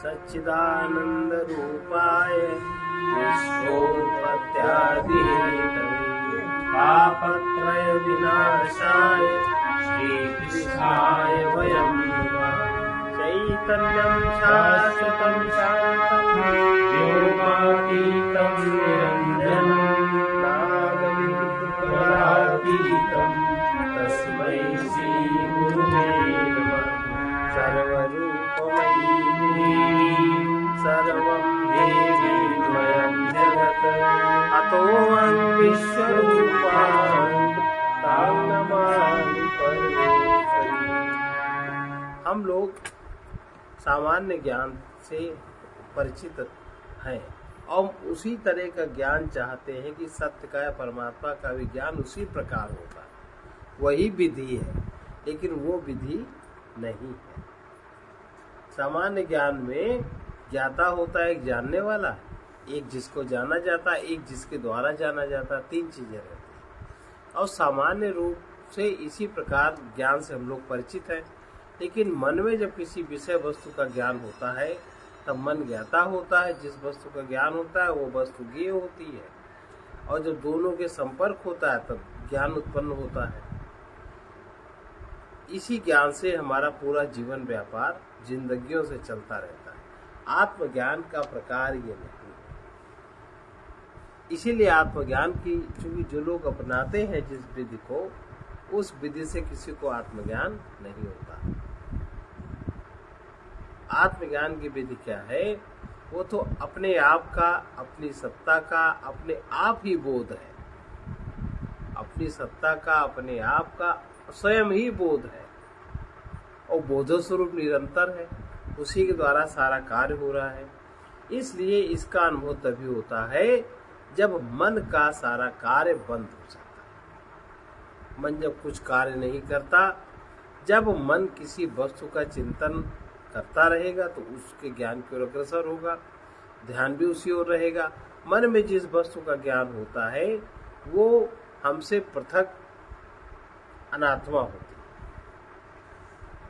सच्चिदानंद रूपाय विश्वोत्पत्त्यादिहेतवे पापत्रय विनाशाय श्रीकृष्णाय वयं नमः। चैतन्यं शाश्वतं शान्तं व्योमातीतं निरञ्जनं नादमूलफलातीतं तस्मै श्रीगुरुवे नमः। सर्वरूपमयी सर्वं देवीमयं जगत् अतोऽहं विश्वरूपां तां नमामि परमेश्वरी। हम लोग सामान्य ज्ञान से परिचित हैं और उसी तरह का ज्ञान चाहते हैं कि सत्य का या परमात्मा का भी ज्ञान उसी प्रकार होता है, वही विधि है, लेकिन वो विधि नहीं है। सामान्य ज्ञान में ज्ञाता होता है, एक जानने वाला, एक जिसको जाना जाता है, एक जिसके द्वारा जाना जाता है, तीन चीजें रहती हैं। और सामान्य रूप से इसी प्रकार ज्ञान से हम लोग परिचित हैं। लेकिन मन में जब किसी विषय वस्तु का ज्ञान होता है तब मन ज्ञाता होता है। जिस वस्तु का ज्ञान होता है वो वस्तु ज्ञेय होती है, और जब दोनों के संपर्क होता है तब ज्ञान उत्पन्न होता है। इसी ज्ञान से हमारा पूरा जीवन व्यापार जिंदगियों से चलता रहता है। आत्मज्ञान का प्रकार ये नहीं है। इसीलिए आत्मज्ञान की चूंकि जो लोग अपनाते हैं जिस विधि को, उस विधि से किसी को आत्मज्ञान नहीं होता। आत्मज्ञान की विधि क्या है? वो तो अपने आप का, अपनी सत्ता का अपने आप ही बोध है। अपनी सत्ता का, अपने आप का स्वयं ही बोध है, और बोधो स्वरूप निरंतर है, उसी के द्वारा सारा कार्य हो रहा है। इसलिए इसका अनुभव तभी होता है जब मन का सारा कार्य बंद हो जाता है। मन जब कुछ कार्य नहीं करता, जब मन किसी वस्तु का चिंतन करता रहेगा तो उसके ज्ञान की ओर अग्रसर होगा, ध्यान भी उसी ओर रहेगा। मन में जिस वस्तु का ज्ञान होता है वो हमसे पृथक अनात्मा होती है।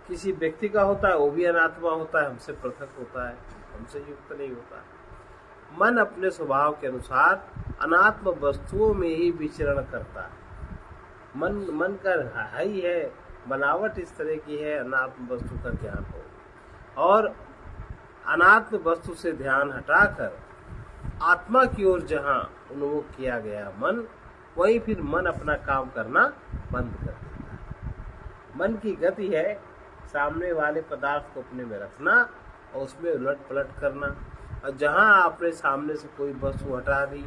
किसी व्यक्ति का होता है वो भी अनात्मा होता है, हमसे पृथक होता है, हमसे युक्त नहीं होता है। मन अपने स्वभाव के अनुसार अनात्म वस्तुओं में ही विचरण करता है। मन का ही है, बनावट इस तरह की है, अनात्म वस्तु का ज्ञान हो, और अनात्म वस्तु से ध्यान हटाकर आत्मा की ओर जहाँ उन्मुख किया गया मन, वहीं फिर मन अपना काम करना बंद कर देता है। मन की गति है सामने वाले पदार्थ को अपने में रखना और उसमें उलट पलट करना। और जहाँ आपने सामने से कोई वस्तु हटा दी,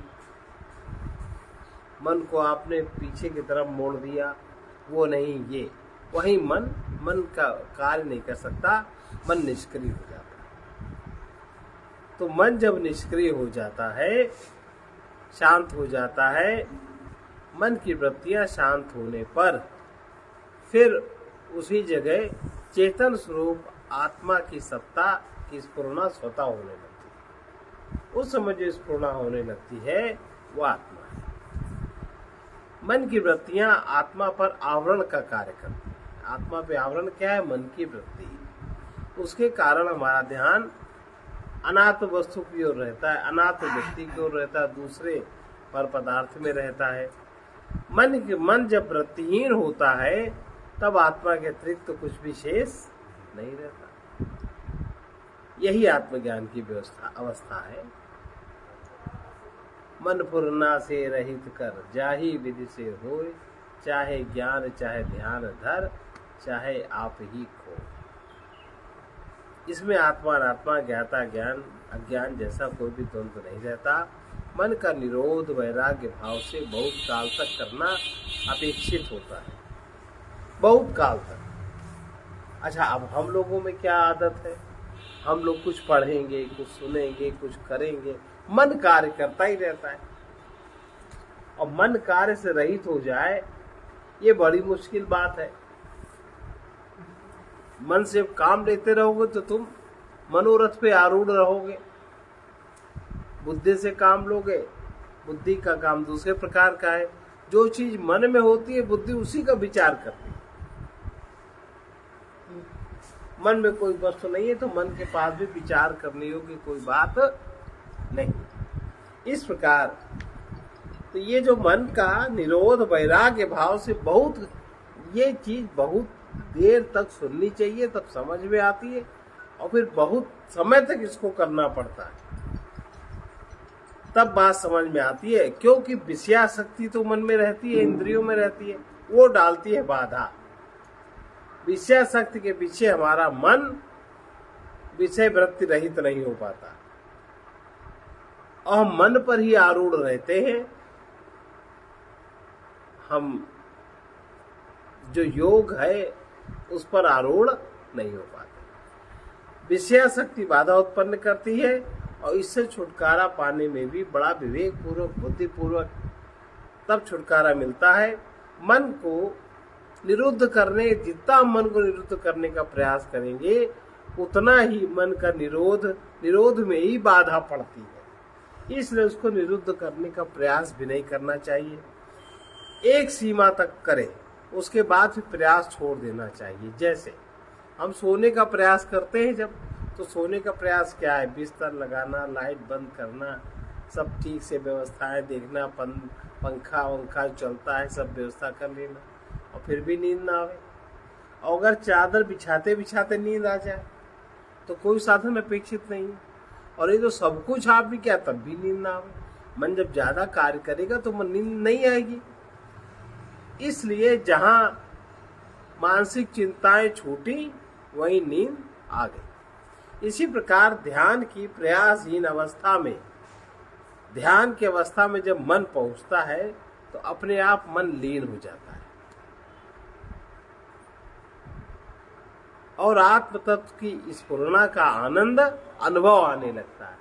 मन को आपने पीछे की तरफ मोड़ दिया, वो नहीं, ये वही मन का कार्य नहीं कर सकता, मन निष्क्रिय हो जाता है। तो मन जब निष्क्रिय हो जाता है, शांत हो जाता है, मन की वृत्तियां शांत होने पर फिर उसी जगह चेतन स्वरूप आत्मा की सत्ता की स्फुरना स्वतः होने लगती है। उस समय जो स्फुरना होने लगती है वो आत्मा है। मन की वृत्तियां आत्मा पर आवरण का कार्य करती है। आत्मा पे आवरण क्या है? मन की वृत्ति। उसके कारण हमारा ध्यान अनाथ वस्तु की ओर रहता है, अनाथ व्यक्ति की ओर रहता है, दूसरे पर पदार्थ में रहता है। मन जब वृत्तिहीन होता है तब आत्मा के अतिरिक्त तो कुछ भी शेष नहीं रहता। यही आत्मज्ञान की अवस्था है। मन फुरना से रहित कर जाहि विधि से होए, चाहे ज्ञान चाहे ध्यान धर, चाहे आप ही खो। इसमें आत्मा अनात्मा, ज्ञाता ज्ञान अज्ञान जैसा कोई भी द्वंद्व नहीं रहता। मन का निरोध वैराग्य भाव से बहुत काल तक करना अपेक्षित होता है, बहुत काल तक। अच्छा, अब हम लोगों में क्या आदत है? हम लोग कुछ पढ़ेंगे, कुछ सुनेंगे, कुछ करेंगे, मन कार्य करता ही रहता है। और मन कार्य से रहित हो जाए ये बड़ी मुश्किल बात है। मन से काम लेते रहोगे तो तुम मनोरथ पे आरूढ़ रहोगे। बुद्धि से काम लोगे, बुद्धि का काम दूसरे प्रकार का है। जो चीज मन में होती है बुद्धि उसी का विचार करती है। मन में कोई वस्तु नहीं है तो मन के पास भी विचार करने योग्य कोई बात नहीं। इस प्रकार तो ये जो मन का निरोध वैराग्य भाव से बहुत, ये चीज बहुत देर तक सुननी चाहिए, तब समझ में आती है, और फिर बहुत समय तक इसको करना पड़ता है, तब बात समझ में आती है। क्योंकि विषयासक्ति तो मन में रहती है, इंद्रियों में रहती है, वो डालती है बाधा। विषयासक्ति के पीछे हमारा मन विषय वृत्ति रहित नहीं हो पाता, और हम मन पर ही आरूढ़ रहते हैं। हम जो योग है उस पर आरूढ़ नहीं हो पाते। विषयासक्ति बाधा उत्पन्न करती है, और इससे छुटकारा पाने में भी बड़ा विवेक पूर्वक, बुद्धि पूर्वक तब छुटकारा मिलता है। मन को निरुद्ध करने, जितना मन को निरुद्ध करने का प्रयास करेंगे उतना ही मन का निरोध में ही बाधा पड़ती है। इसलिए उसको निरुद्ध करने का प्रयास भी नहीं करना चाहिए। एक सीमा तक करें, उसके बाद फिर प्रयास छोड़ देना चाहिए। जैसे हम सोने का प्रयास करते हैं जब, तो सोने का प्रयास क्या है? बिस्तर लगाना, लाइट बंद करना, सब ठीक से व्यवस्थाएं देखना, पंखा वंखा चलता है, सब व्यवस्था कर लेना, और फिर भी नींद ना आवे। और अगर चादर बिछाते बिछाते नींद आ जाए तो कोई साधन अपेक्षित नहीं है। और ये तो सब कुछ आप भी क्या, तब भी नींद ना आवे। मन जब ज्यादा कार्य करेगा तो मन नींद नहीं आएगी। इसलिए जहां मानसिक चिंताएं छूटी वहीं नींद आ गई। इसी प्रकार ध्यान की प्रयासहीन अवस्था में, ध्यान की अवस्था में जब मन पहुंचता है तो अपने आप मन लीन हो जाता है, और आत्म तत्व की स्फुरना का आनंद अनुभव आने लगता है।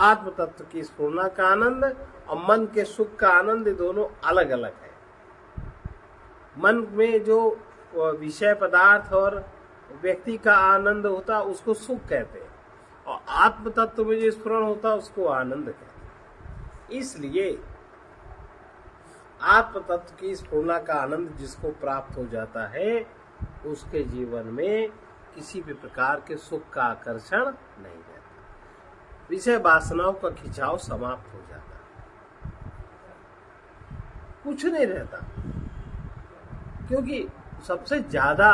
आत्म तत्व की स्फुरना का आनंद और मन के सुख का आनंद, दोनों अलग अलग है। मन में जो विषय पदार्थ और व्यक्ति का आनंद होता है उसको सुख कहते हैं, और आत्म तत्व में जो स्फुरण होता है उसको आनंद कहते हैं। इसलिए आत्म तत्व की स्फुरना का आनंद जिसको प्राप्त हो जाता है उसके जीवन में किसी भी प्रकार के सुख का आकर्षण नहीं रहता, विषय वासनाओं का खिंचाव समाप्त हो जाता है, कुछ नहीं रहता। क्योंकि सबसे ज्यादा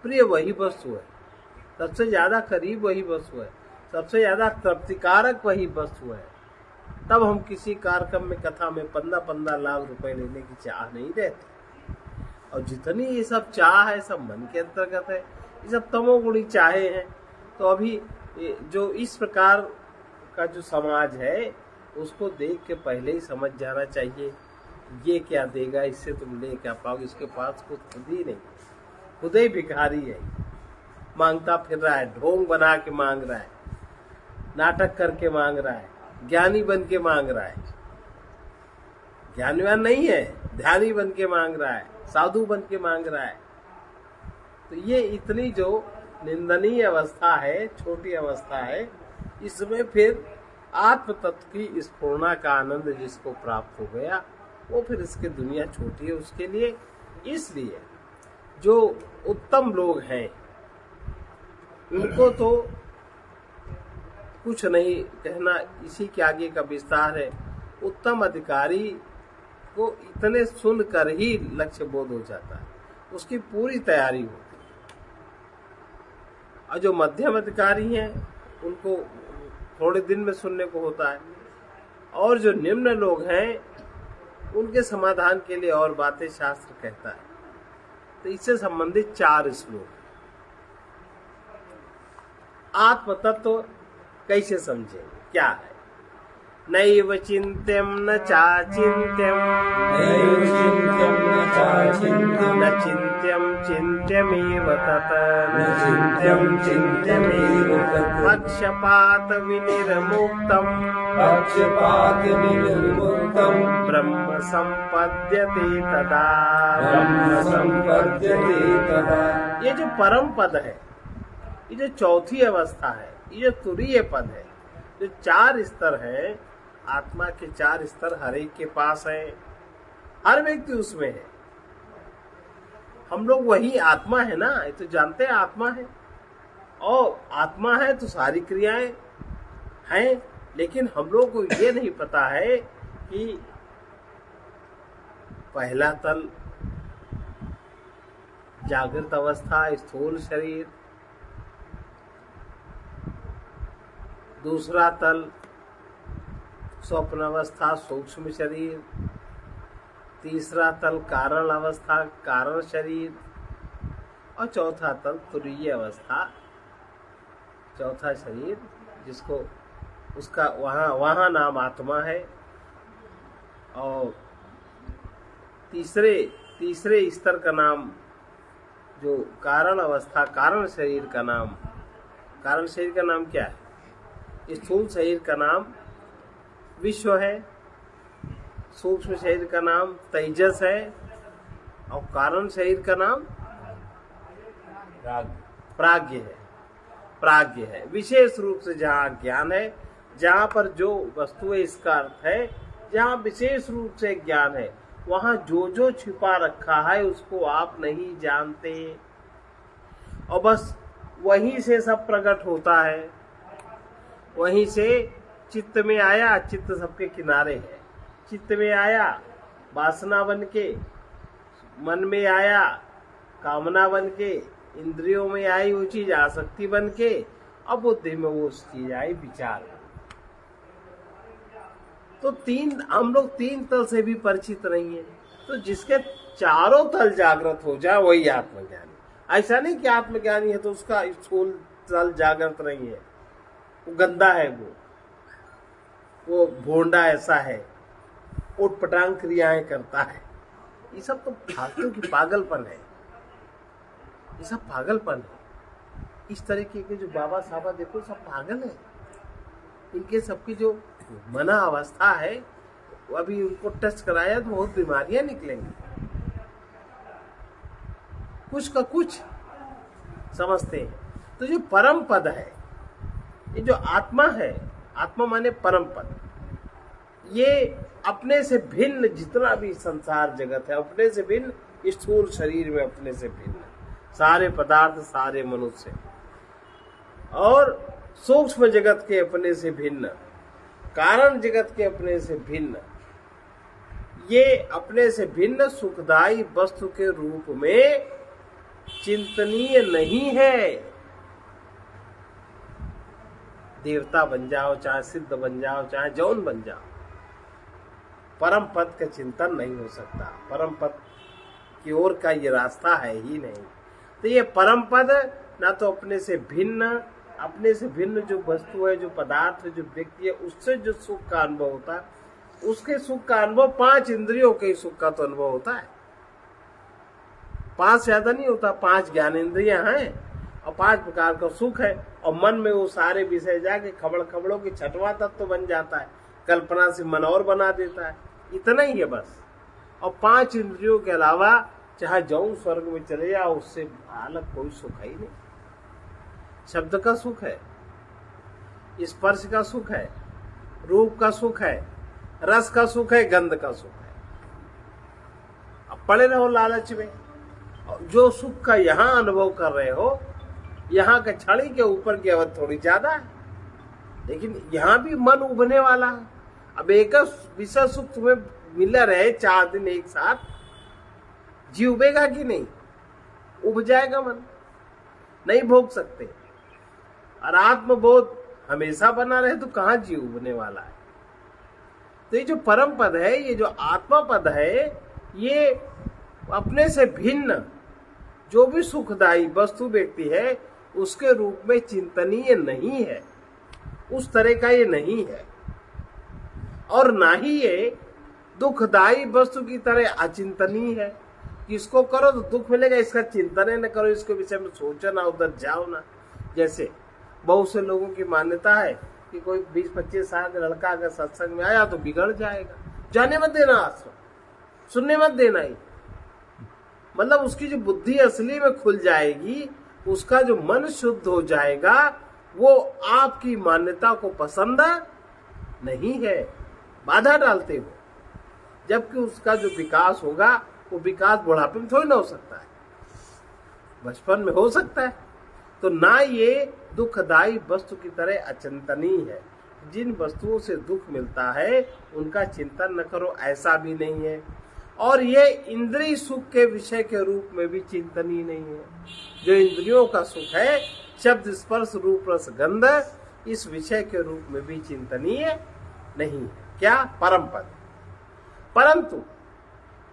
प्रिय वही वस्तु है, सबसे ज्यादा करीब वही वस्तु है, सबसे ज्यादा तृप्तिकारक वही वस्तु है। तब हम किसी कार्यक्रम में, कथा में 15-15 लाख रुपए लेने की चाह नहीं रहती। और जितनी ये सब चाह है सब मन के अंतर्गत है, ये सब तमोगुणी चाहे हैं। तो अभी जो इस प्रकार का जो समाज है उसको देख के पहले ही समझ जाना चाहिए ये क्या देगा, इससे तुम ले क्या पाओगे। इसके पास कुछ खुद ही नहीं, खुद ही भिखारी है, मांगता फिर रहा है, ढोंग बना के मांग रहा है, नाटक करके मांग रहा है, ज्ञानी बन के मांग रहा है। ज्ञानवान नहीं है, ध्यानी बन के मांग रहा है, साधु बन के मांग रहा है। तो ये इतनी जो निंदनीय अवस्था है, छोटी अवस्था है, इसमें फिर आत्म तत्व की स्फुरना का आनंद जिसको प्राप्त हो गया वो फिर इसकी दुनिया छोटी है उसके लिए। इसलिए जो उत्तम लोग हैं उनको तो कुछ नहीं कहना, इसी के आगे का विस्तार है। उत्तम अधिकारी को इतने सुनकर ही लक्ष्य बोध हो जाता है, उसकी पूरी तैयारी होती है। और जो मध्यम अधिकारी हैं उनको थोड़े दिन में सुनने को होता है, और जो निम्न लोग हैं उनके समाधान के लिए और बातें शास्त्र कहता है। तो इससे संबंधित 4 श्लोक। आत्म तत्व कैसे समझेंगे, क्या है? नैव चिन्त्यम न चाचिन्त्यम, न चिन्त्यम चिन्त्यमेव तत्, पक्षपात विनिर्मुक्तम, ब्रह्म संपद्यते तदा। ये जो परम पद है, ये जो चौथी अवस्था है, ये जो तुरीय पद है, जो 4 स्तर है, आत्मा के 4 स्तर हर एक के पास है, हर व्यक्ति उसमें है। हम लोग वही आत्मा है ना, ये तो जानते हैं आत्मा है, और आत्मा है तो सारी क्रियाएं हैं, लेकिन हम लोग को ये नहीं पता है कि पहला तल जागृत अवस्था स्थूल शरीर, दूसरा तल स्वप्न अवस्था सूक्ष्म शरीर, तीसरा तल कारण अवस्था कारण शरीर, और चौथा तल तुरीय अवस्था चौथा शरीर, जिसको उसका वहां नाम आत्मा है। और तीसरे स्तर का नाम जो कारण अवस्था कारण शरीर का नाम क्या है? स्थूल शरीर का नाम विश्व है, सूक्ष्म शरीर का नाम तेजस है, और कारण शरीर का नाम प्राज्ञ है। विशेष रूप से जहाँ ज्ञान है, जहाँ पर जो वस्तु है इसका अर्थ है, जहाँ विशेष रूप से ज्ञान है, वहाँ जो जो छिपा रखा है उसको आप नहीं जानते, और बस वहीं से सब प्रकट होता है। वहीं से चित्त में आया, चित्त सबके किनारे है, चित्त में आया वासना बन के, मन में आया कामना बन के, इंद्रियों में आई वो चीज आसक्ति बन के, अब बुद्धि में वो चीज आई विचार। तो हम लोग तीन तल से भी परिचित नहीं है। तो जिसके चारों तल जागृत हो जाए वही आत्मज्ञानी। ऐसा नहीं कि आत्मज्ञानी है तो उसका स्थूल तल जागृत नहीं है, वो गंदा है, वो भोंडा ऐसा है, उटपटांग क्रियाएं करता है। ये सब तो फालतू की पागलपन है, ये सब पागलपन है। इस तरीके के जो बाबा साहबा देखो सब पागल है। इनके सबकी जो मना अवस्था है, वो अभी उनको टेस्ट कराया तो बहुत बीमारियां निकलेंगी। कुछ का कुछ समझते हैं। तो जो परम पद है, ये जो आत्मा है, आत्मा माने परम पद, ये अपने से भिन्न जितना भी संसार जगत है, अपने से भिन्न, स्थूल शरीर में अपने से भिन्न, सारे पदार्थ सारे मनुष्य, और सूक्ष्म जगत के अपने से भिन्न, कारण जगत के अपने से भिन्न, ये अपने से भिन्न सुखदायी वस्तु के रूप में चिंतनीय नहीं है। देवता बन जाओ, चाहे सिद्ध बन जाओ, चाहे जौन बन जाओ, परम पद का चिंतन नहीं हो सकता। परम पद की ओर का ये रास्ता है ही नहीं। तो ये परम पद ना तो अपने से भिन्न जो वस्तु है, जो पदार्थ है, जो व्यक्ति है, उससे जो सुख का अनुभव होता है, उसके सुख का अनुभव 5 इंद्रियों के सुख का तो अनुभव होता है। 5 ज्यादा नहीं होता, 5 ज्ञान इंद्रियां हैं और 5 प्रकार का सुख है, और मन में वो सारे विषय जाके खबड़ों की छठवां तत्व बन जाता है, कल्पना से मन और बना देता है। इतना ही है बस। और 5 इंद्रियों के अलावा चाहे जौन स्वर्ग में चले जाओ, उससे अलग कोई सुख है ही नहीं। शब्द का सुख है, स्पर्श का सुख है, रूप का सुख है, रस का सुख है, गंध का सुख है। अब पड़े रहो लालच में, जो सुख का यहाँ अनुभव कर रहे हो, यहाँ के छड़ी के ऊपर की अवधि थोड़ी ज्यादा है, लेकिन यहाँ भी मन उबने वाला है। अब एक विषय सुख तुम्हें मिल रहे 4 दिन एक साथ, जी उबेगा कि नहीं? उब जाएगा मन, नहीं भोग सकते। और आत्मबोध हमेशा बना रहे तो कहाँ जी उबने वाला है। तो ये जो परम पद है, ये जो आत्मा पद है, ये अपने से भिन्न जो भी सुखदायी वस्तु व्यक्ति है उसके रूप में चिंतनीय नहीं है, उस तरह का ये नहीं है। और ना ही ये दुखदायी वस्तु की तरह अचिंतनीय है। किसको करो तो दुख मिलेगा, इसका चिंतन न करो, इसके विषय में सोचो ना, उधर जाओ ना। जैसे बहुत से लोगों की मान्यता है कि कोई 20-25 साल का लड़का अगर सत्संग में आया तो बिगड़ जाएगा, जाने मत देना, आश्रम सुनने मत देना ही। मतलब उसकी जो बुद्धि असली में खुल जाएगी, उसका जो मन शुद्ध हो जाएगा, वो आपकी मान्यता को पसंद नहीं है, बाधा डालते हो। जबकि उसका जो विकास होगा, वो विकास बुढ़ापे में थोड़ी ना हो सकता है। बचपन में हो सकता है। तो ना ये दुखदायी वस्तु की तरह अचिंतनीय है। जिन वस्तुओं से दुख मिलता है उनका चिंतन न करो, ऐसा भी नहीं है। और ये इंद्रिय सुख के विषय के रूप में भी चिंतनीय नहीं है। जो इंद्रियों का सुख है, शब्द स्पर्श रूप रस गंध, इस विषय के रूप में भी चिंतनीय नहीं है। क्या? परम पद। परंतु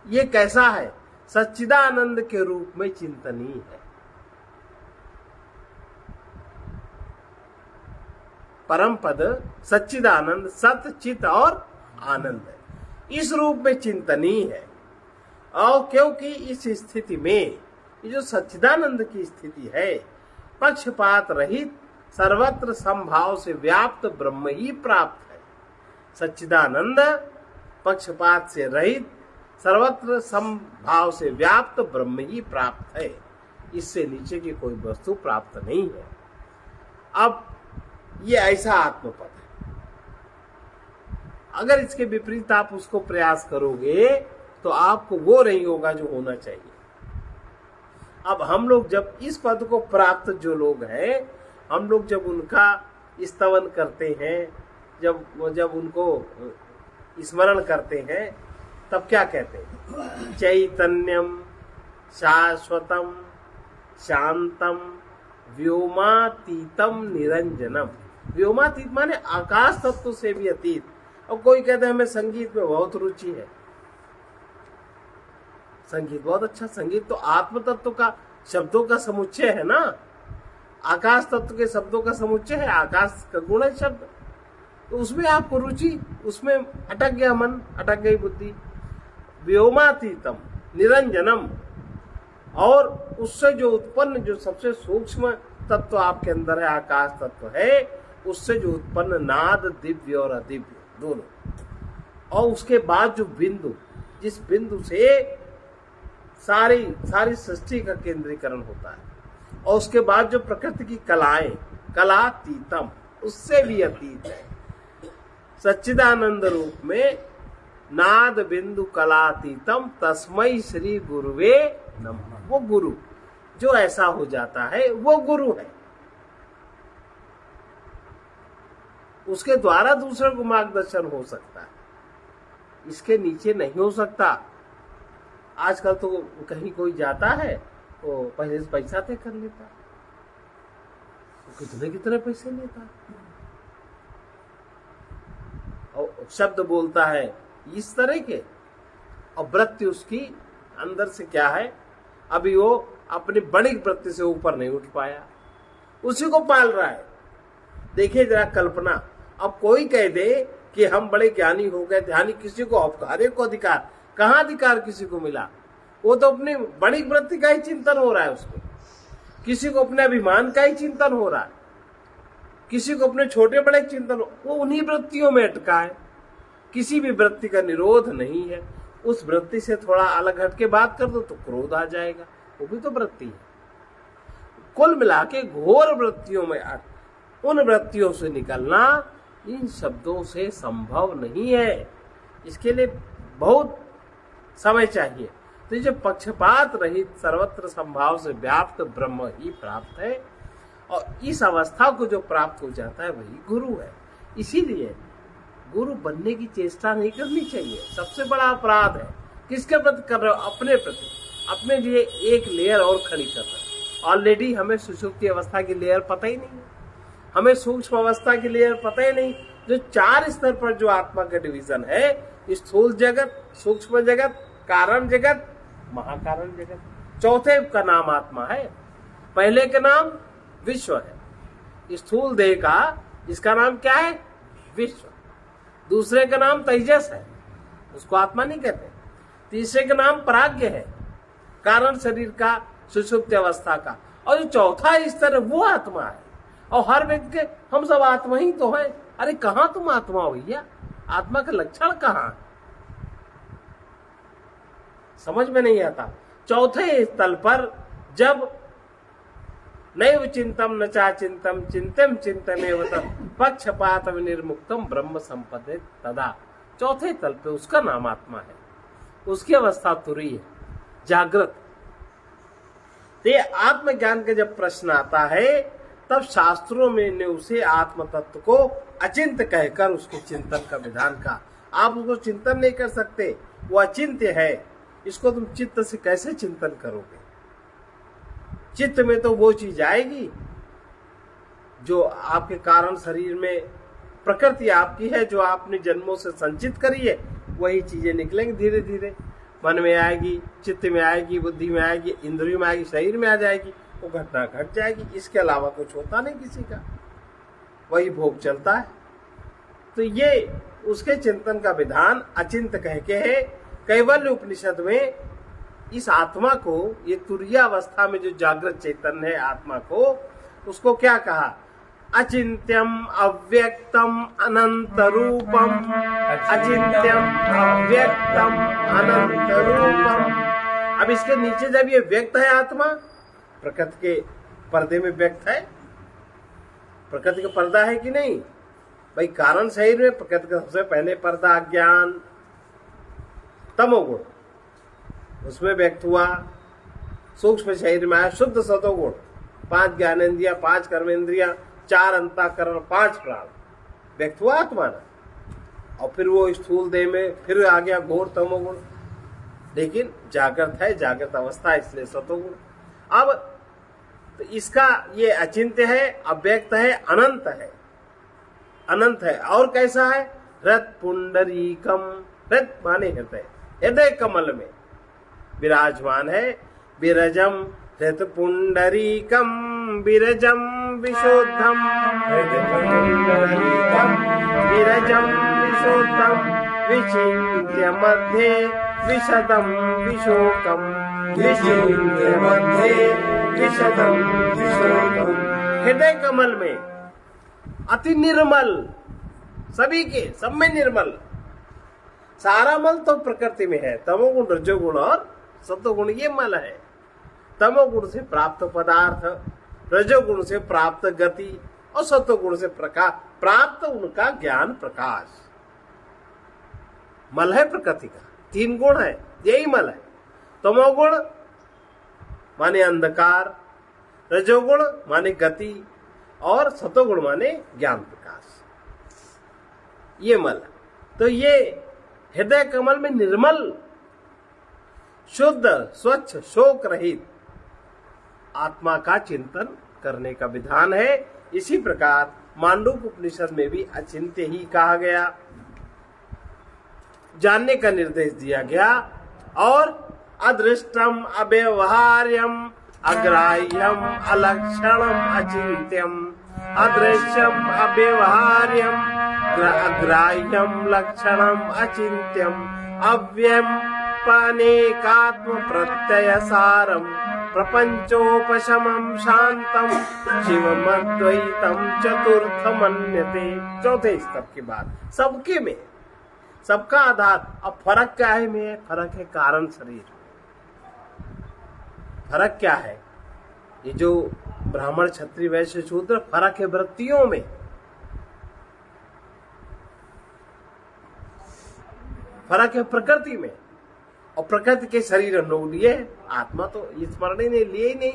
ये कैसा है? सच्चिदानंद के रूप में चिंतनीय है। परम पद सच्चिदानंद, सत चित और आनंद है, इस रूप में चिंतनीय है। और क्योंकि इस स्थिति में ये जो सच्चिदानंद की स्थिति है, पक्षपात रहित सर्वत्र समभाव से व्याप्त ब्रह्म ही प्राप्त है। सच्चिदानंद पक्षपात से रहित सर्वत्र समभाव से व्याप्त ब्रह्म ही प्राप्त है। इससे नीचे की कोई वस्तु प्राप्त नहीं है। अब ये ऐसा आत्मपद है। अगर इसके विपरीत आप उसको प्रयास करोगे तो आपको वो नहीं होगा जो होना चाहिए। अब हम लोग जब इस पद को प्राप्त जो लोग हैं, हम लोग जब उनका स्तवन करते हैं, जब उनको स्मरण करते हैं, तब क्या कहते हैं? चैतन्यम शाश्वतम शांतम व्योमातीतम निरंजनम। व्योमातीत माने आकाश तत्व से भी अतीत। अब कोई कहते हैं हमें संगीत में बहुत रुचि है, संगीत बहुत अच्छा, संगीत तो आत्म तत्व का शब्दों का समुच्चय है ना, आकाश तत्व के शब्दों का समुच्चय है, आकाश का गुण है शब्द। तो उसमें आपको रुचि, उसमें अटक गया मन, अटक गई बुद्धि। व्योमातीतम निरंजनम, और उससे जो उत्पन्न जो सबसे सूक्ष्म तत्व आपके अंदर है, आकाश तत्व है, उससे जो उत्पन्न नाद दिव्य और अदिव्य दोनों, और उसके बाद जो बिंदु, जिस बिंदु से सारी सृष्टि का केंद्रीकरण होता है, और उसके बाद जो प्रकृति की कलाएं, कलातीतम, उससे भी अतीत है। सच्चिदानंद रूप में नाद बिंदु कलातीतम तस्मै श्री गुरुवे नमः। वो गुरु जो ऐसा हो जाता है वो गुरु है। उसके द्वारा दूसरे को मार्गदर्शन हो सकता है, इसके नीचे नहीं हो सकता। आजकल तो कहीं कोई जाता है तो पहले से पैसा तय कर लेता, तो कितने पैसे लेता, और शब्द बोलता है इस तरह के, और वृत्ति उसकी अंदर से क्या है, अभी वो अपनी बड़ी वृत्ति से ऊपर नहीं उठ पाया, उसी को पाल रहा है। देखिए जरा कल्पना, अब कोई कह दे कि हम बड़े ज्ञानी हो गए, ध्यानी, किसी को औपचारिक को अधिकार, कहाँ अधिकार किसी को मिला? वो तो अपनी बड़ी वृत्ति का ही चिंतन हो रहा है उसको, किसी को अपने अभिमान का ही चिंतन हो रहा है, किसी को अपने छोटे बड़े चिंतन, वो उन्हीं वृत्तियों में अटका है। किसी भी वृत्ति का निरोध नहीं है। उस वृत्ति से थोड़ा अलग हट के बात कर दो तो क्रोध आ जाएगा, वो भी तो वृत्ति है। कुल मिला के घोर वृत्तियों में उन वृत्तियों से निकलना इन शब्दों से संभव नहीं है। इसके लिए बहुत समय चाहिए। तो ये पक्षपात रहित सर्वत्र संभाव से व्याप्त ब्रह्म ही प्राप्त है, और इस अवस्था को जो प्राप्त हो जाता है वही गुरु है। इसीलिए गुरु बनने की चेष्टा नहीं करनी चाहिए। सबसे बड़ा अपराध है। किसके प्रति कर रहे हो? अपने प्रति। अपने लिए एक लेयर और खड़ी कर रहे हो। ऑलरेडी हमें सुषुप्ति अवस्था की लेयर पता ही नहीं है, हमें सूक्ष्म अवस्था की लेयर पता ही नहीं। जो 4 स्तर पर जो आत्मा का डिवीजन है, स्थूल जगत, सूक्ष्म जगत, कारण जगत, महाकारण जगत, चौथे का नाम आत्मा है। पहले का नाम विश्व है, स्थूल देह का, इसका नाम क्या है? विश्व। दूसरे का नाम तेजस है, उसको आत्मा नहीं कहते। तीसरे का नाम प्राज्ञ है, कारण शरीर का, सुषुप्ति अवस्था का। और जो चौथा स्तर है वो आत्मा है। और हर व्यक्ति के हम सब आत्मा ही तो हैं। अरे कहां तुम आत्मा हो भैया? आत्मा का लक्षण कहां? समझ में नहीं आता। चौथे स्थल पर जब नैव चिंतम न चाचिंतम चिंतम चिंतमेव पक्षपात निर्मुक्तम ब्रह्म संपदे तदा, चौथे तल पे उसका नाम आत्मा है। उसकी अवस्था तुरी है, जागृत। तो ये आत्मज्ञान का जब प्रश्न आता है तब शास्त्रों में ने उसे आत्म तत्व को अचिंत्य कहकर उसके चिंतन का विधान का। आप उसको चिंतन नहीं कर सकते, वो अचिंत्य है। इसको तुम चित्त से कैसे चिंतन करोगे? चित्त में तो वो चीज आएगी जो आपके कारण शरीर में प्रकृति आपकी है, जो आपने जन्मों से संचित करी है, वही चीजें निकलेंगी धीरे धीरे। मन में आएगी, चित्त में आएगी, बुद्धि में आएगी, इंद्रियों में आएगी, शरीर में आ जाएगी, वो घटना घट जाएगी। इसके अलावा कुछ होता नहीं किसी का, वही भोग चलता है। तो ये उसके चिंतन का विधान अचिंत कह के है। कैवल्य उपनिषद में इस आत्मा को, ये तुरीय अवस्था में जो जागृत चैतन्य है आत्मा को, उसको क्या कहा? अचिंत्यम अव्यक्तम अनंत रूपम। अचिंत्यम अव्यक्तम अनंत रूपम। अब इसके नीचे जब ये व्यक्त है आत्मा, प्रकृति के पर्दे में व्यक्त है। प्रकृति का पर्दा है कि नहीं भाई? कारण शरीर में प्रकृति का सबसे पहले पर्दा अज्ञान, तमोगुण, उसमें व्यक्त हुआ। सूक्ष्म शरीर में आया शुद्ध सतोगुण, 5 ज्ञानेन्द्रिया, 5 कर्मेंद्रिया, 4 अंतःकरण, 5 प्राण, व्यक्त हुआ आत्मा ना। और फिर वो स्थूल देह में फिर आ गया घोर तमोगुण, लेकिन जागृत है, जागृत अवस्था, इसलिए सतोगुण। अब तो इसका ये अचिंत्य है, अव्यक्त है, अनंत है। अनंत है और कैसा है? हृत पुंडरीकम। हृत माने हृदय, हृदय कमल में विराजमान है। विरजम हृत पुंडरीकम विरजम विशुद्धम। विरजम विशुद्धम विचिन्त्य मध्ये विशदम विशोकम। विचिन्त्य मध्ये विशदम विशोकम। हृदय कमल में अति निर्मल, सभी के सब में निर्मल। सारा मल तो प्रकृति में है, तमोगुण, रजोगुण और सत्वगुण, ये मल है। तमोगुण से प्राप्त पदार्थ, रजोगुण से प्राप्त गति और सत्वगुण से प्राप्त उनका ज्ञान प्रकाश, मल है प्रकृति का। 3 गुण है, यही मल है। तमोगुण माने अंधकार, रजोगुण माने गति और सतोगुण माने ज्ञान प्रकाश, ये मल। तो ये हृदय कमल में निर्मल, शुद्ध, स्वच्छ, शोक रहित आत्मा का चिंतन करने का विधान है। इसी प्रकार मांडूक्य उपनिषद में भी अचिंत्य ही कहा गया, जानने का निर्देश दिया गया। और अदृष्टम अव्यवहार्यम अग्राह्यम अलक्षणम अचिंत्यम। अदृश्यम अव्यवहार्यम अग्राह्यम लक्षणम अचिंत्यम। अव्ययम पनेकात्म प्रत्यय सारम प्रपंचोपशमम शांतम शिवमद्वैतम चतुर्थ मन्यते। चौथे स्तर की बात, सबके में सबका आधार। अब फर्क क्या है में? फर्क है कारण शरीर। फर्क क्या है? ये जो ब्राह्मण, क्षत्रिय, वैश्य, शूद्र, फर्क है वृत्तियों में। फर्क है प्रकृति में। और प्रकृति के शरीर हम लोग लिए, आत्मा तो ये स्मरण ही नहीं, लिए ही नहीं,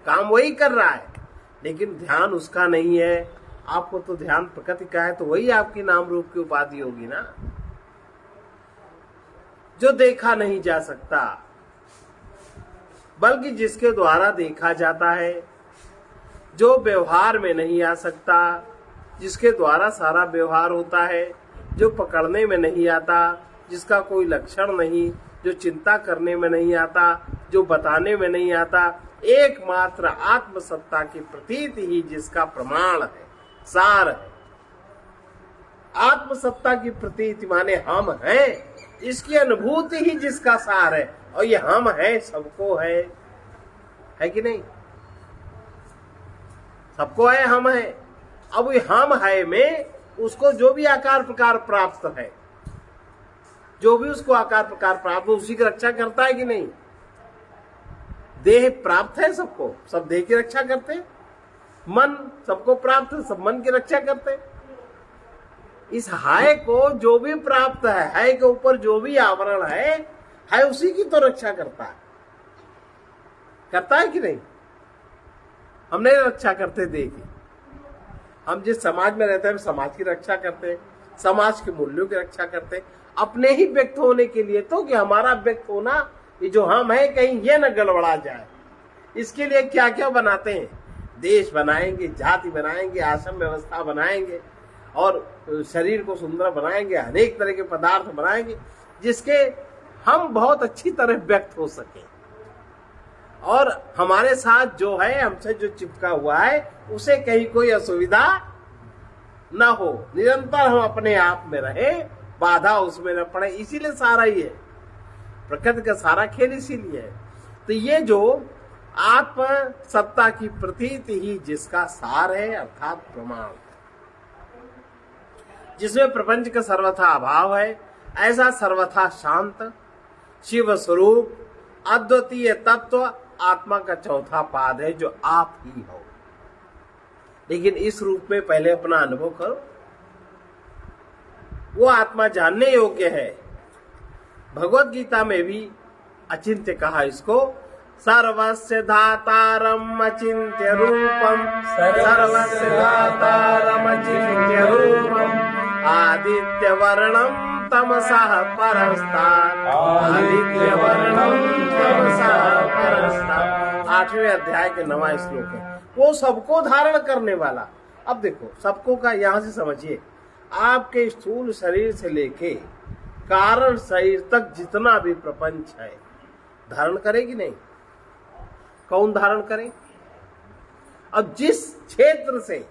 काम वही कर रहा है, लेकिन ध्यान उसका नहीं है। आपको तो ध्यान प्रकृति का है, तो वही आपकी नाम रूप की उपाधि होगी ना, जो देखा नहीं जा सकता, बल्कि जिसके द्वारा देखा जाता है, जो व्यवहार में नहीं आ सकता, जिसके द्वारा सारा व्यवहार होता है, जो पकड़ने में नहीं आता, जिसका कोई लक्षण नहीं, जो चिंता करने में नहीं आता, जो बताने में नहीं आता, एकमात्र आत्मसत्ता की प्रतीति ही जिसका प्रमाण है, सार है। आत्मसत्ता की प्रतीति माने हम हैं, इसकी अनुभूति ही जिसका सार है। और ये हम है, सबको है कि नहीं? सबको है, हम है। अब ये हम है में उसको जो भी आकार प्रकार प्राप्त है, जो भी उसको आकार प्रकार प्राप्त हो, उसी की रक्षा करता है कि नहीं? देह प्राप्त है सबको, सब देह की रक्षा करते। मन सबको प्राप्त है, सब मन की रक्षा करते। इस हाय को जो भी प्राप्त है, हाय के ऊपर जो भी आवरण है उसी की तो रक्षा करता है। करता है कि नहीं? हम नहीं रक्षा करते देगी। हम जिस समाज में रहते हैं, हम समाज की रक्षा करते हैं, समाज के मूल्यों की रक्षा करते हैं, अपने ही व्यक्त होने के लिए तो, कि हमारा व्यक्त होना, ये जो हम है, कहीं ये न गड़बड़ा जाए। इसके लिए क्या क्या बनाते हैं, देश बनाएंगे, जाति बनाएंगे, आश्रम व्यवस्था बनाएंगे, और शरीर को सुंदर बनाएंगे, अनेक तरह के पदार्थ बनाएंगे जिसके हम बहुत अच्छी तरह व्यक्त हो सके, और हमारे साथ जो है, हमसे जो चिपका हुआ है, उसे कहीं कोई असुविधा न हो, निरंतर हम अपने आप में रहे, बाधा उसमें न पड़े। इसीलिए सारा ही है, प्रकृति का सारा खेल इसीलिए है। तो ये जो आत्म सत्ता की प्रतीति ही जिसका सार है, अर्थात प्रमाण, जिसमें प्रपंच का सर्वथा अभाव है, ऐसा सर्वथा शांत शिव स्वरूप अद्वितीय तत्व आत्मा का चौथा पाद है, जो आप ही हो। लेकिन इस रूप में पहले अपना अनुभव करो। वो आत्मा जानने योग्य है। भगवत गीता में भी अचिंत्य कहा इसको, सर्वस्य धातारम अचिंत्य रूपम, सर्वस्य धातारम अचिंत्य रूपम, आदित्य वर्णम तमसः परस्तात्, आदित्य वर्णम तमसः परस्तात्। 8वें अध्याय के 9वां श्लोक है। वो सबको धारण करने वाला। अब देखो, सबको का यहां से समझिए, आपके स्थूल शरीर से लेके कारण शरीर तक जितना भी प्रपंच है, धारण करेगी नहीं? कौन धारण करे? अब जिस क्षेत्र से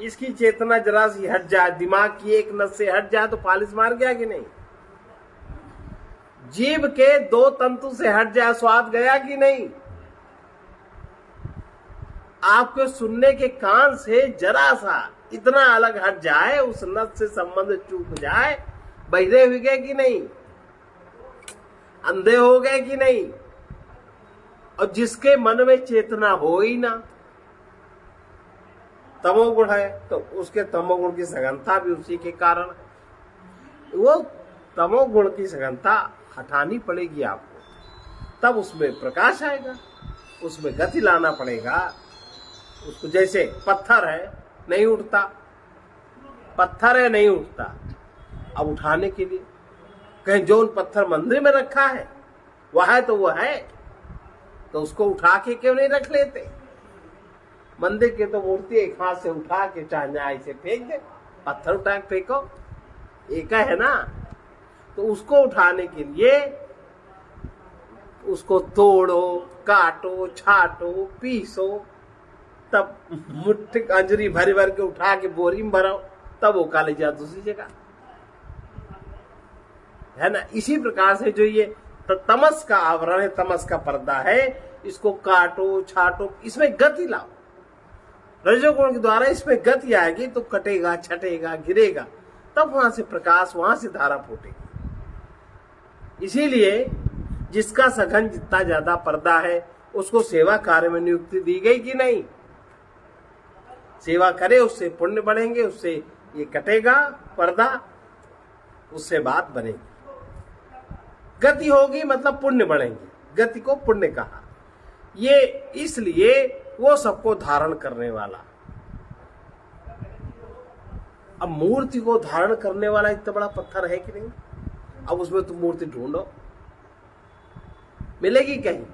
इसकी चेतना जरा सी हट जाए, दिमाग की एक नस से हट जाए, तो पालिश मार गया कि नहीं? जीभ के 2 तंतु से हट जाए, स्वाद गया कि नहीं? आपके सुनने के कान से जरा सा इतना अलग हट जाए, उस नस से संबंध चूक जाए, बहिरे हो गए कि नहीं? अंधे हो गए कि नहीं? और जिसके मन में चेतना हो ही ना, तमोगुण है, तो उसके तमोगुण की सघनता भी उसी के कारण। वो तमोगुण की सघनता हटानी पड़ेगी आपको, तब उसमें प्रकाश आएगा, उसमें गति लाना पड़ेगा उसको। जैसे पत्थर है, नहीं उठता, पत्थर है नहीं उठता, अब उठाने के लिए कहीं जो पत्थर मंदिर में रखा है वह है तो वह है, तो उसको उठा के क्यों नहीं रख लेते? मंदिर के तो मूर्ति एक हाथ से उठा के चाहे न्याय से फेंक दे, पत्थर उठा के फेंको, एक है ना। तो उसको उठाने के लिए उसको तोड़ो, काटो, छाटो, पीसो, तब मुट्ठी अंजरी भर भर के उठा के बोरी में भरो, तब वो काले जा दूसरी जगह, है ना। इसी प्रकार से जो ये तमस का आवरण है, तमस का पर्दा है, इसको काटो, छाटो, इसमें गति लाओ। रजोगुण के द्वारा इसमें गति आएगी तो कटेगा, छटेगा, गिरेगा, तब वहां से प्रकाश, वहां से धारा फूटेगी। इसीलिए जिसका सघन जितना ज्यादा पर्दा है, उसको सेवा कार्य में नियुक्ति दी गई कि नहीं? सेवा करे, उससे पुण्य बढ़ेंगे, उससे ये कटेगा पर्दा, उससे बात बनेगी, गति होगी, मतलब पुण्य बढ़ेंगे। गति को पुण्य कहा। ये इसलिए वो सबको धारण करने वाला। अब मूर्ति को धारण करने वाला इतना बड़ा पत्थर है कि नहीं? अब उसमें तुम मूर्ति ढूंढो, मिलेगी कहीं?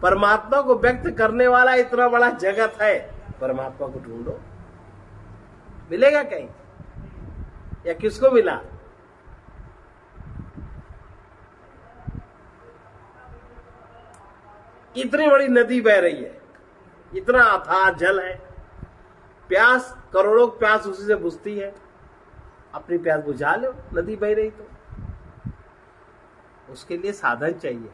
परमात्मा को व्यक्त करने वाला इतना बड़ा जगत है, परमात्मा को ढूंढो, मिलेगा कहीं? या किसको मिला? इतनी बड़ी नदी बह रही है, इतना अथाह जल है, प्यास, करोड़ों प्यास उसी से बुझती है। अपनी प्यास बुझा लो, नदी बह रही तो। उसके लिए साधन चाहिए,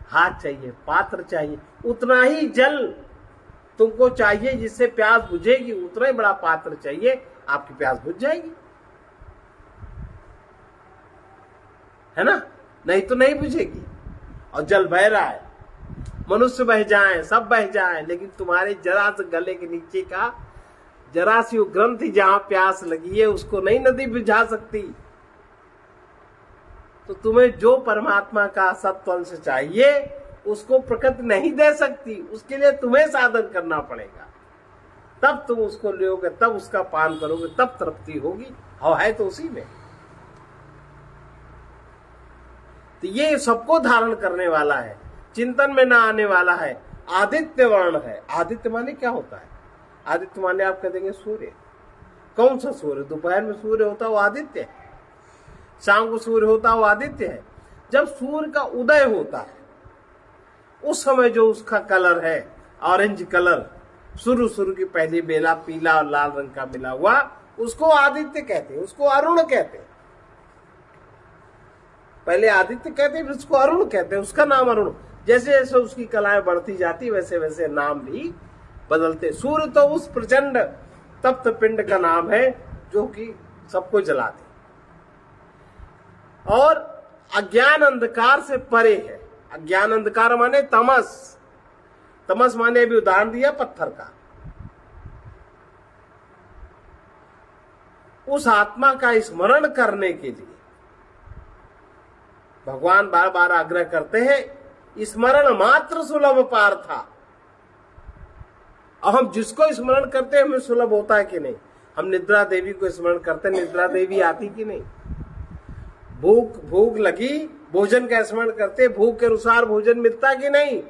हाथ चाहिए, पात्र चाहिए, उतना ही जल तुमको चाहिए जिससे प्यास बुझेगी, उतना ही बड़ा पात्र चाहिए, आपकी प्यास बुझ जाएगी, है ना। नहीं तो नहीं बुझेगी। और जल बह रहा है, मनुष्य बह जाए, सब बह जाए, लेकिन तुम्हारे जरा से गले के नीचे का जरा सी ग्रंथि जहां प्यास लगी है, उसको नहीं नदी बुझा सकती। तो तुम्हें जो परमात्मा का सत्व अंश चाहिए, उसको प्रकृति नहीं दे सकती, उसके लिए तुम्हें साधन करना पड़ेगा। तब तुम उसको लोगे, तब उसका पान करोगे, तब तृप्ति होगी। और है तो उसी में। तो ये सबको धारण करने वाला है, चिंतन में ना आने वाला है, आदित्य वर्ण है। आदित्य माने क्या होता है? आदित्य माने आप कह देंगे सूर्य। कौन सा सूर्य? दोपहर में सूर्य होता है वो आदित्य है, शाम को सूर्य होता है वो आदित्य है। जब सूर्य का उदय होता है उस समय जो उसका कलर है ऑरेंज कलर, शुरू की पहली बेला पीला और लाल रंग का मिला हुआ, उसको आदित्य कहते हैं, उसको अरुण कहते हैं। पहले आदित्य कहते हैं, फिर उसको अरुण कहते हैं, उसका नाम अरुण। जैसे जैसे उसकी कलाएं बढ़ती जाती वैसे वैसे नाम भी बदलते। सूर्य तो उस प्रचंड तप्त पिंड का नाम है जो कि सबको जला दे और अज्ञान अंधकार से परे है। अज्ञान अंधकार माने तमस। तमस माने अभी उदाहरण दिया पत्थर का। उस आत्मा का स्मरण करने के लिए भगवान बार बार आग्रह करते हैं, स्मरण मात्र सुलभ पार्था। और हम जिसको स्मरण करते हैं हमें सुलभ होता है कि नहीं? हम निद्रा देवी को स्मरण करते हैं, निद्रा देवी आती कि नहीं? भूख लगी, भोजन का स्मरण करते, भूख के अनुसार भोजन मिलता कि नहीं?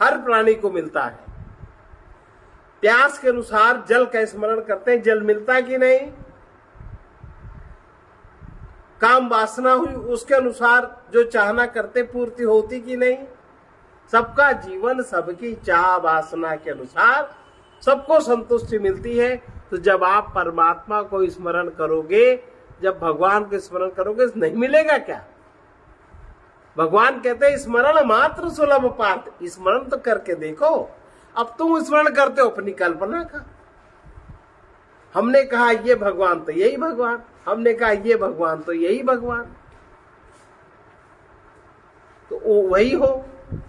हर प्राणी को मिलता है। प्यास के अनुसार जल का स्मरण करते हैं, जल मिलता कि नहीं? काम वासना हुई, उसके अनुसार जो चाहना करते पूर्ति होती कि नहीं? सबका जीवन सबकी चाह वासना के अनुसार सबको संतुष्टि मिलती है। तो जब आप परमात्मा को स्मरण करोगे, जब भगवान को स्मरण करोगे, नहीं मिलेगा क्या? भगवान कहते हैं स्मरण मात्र सुलभ पार्थ। स्मरण तो करके देखो। अब तुम स्मरण करते हो अपनी कल्पना का। हमने कहा ये भगवान तो यही भगवान, हमने कहा ये भगवान तो यही भगवान, तो वो वही हो,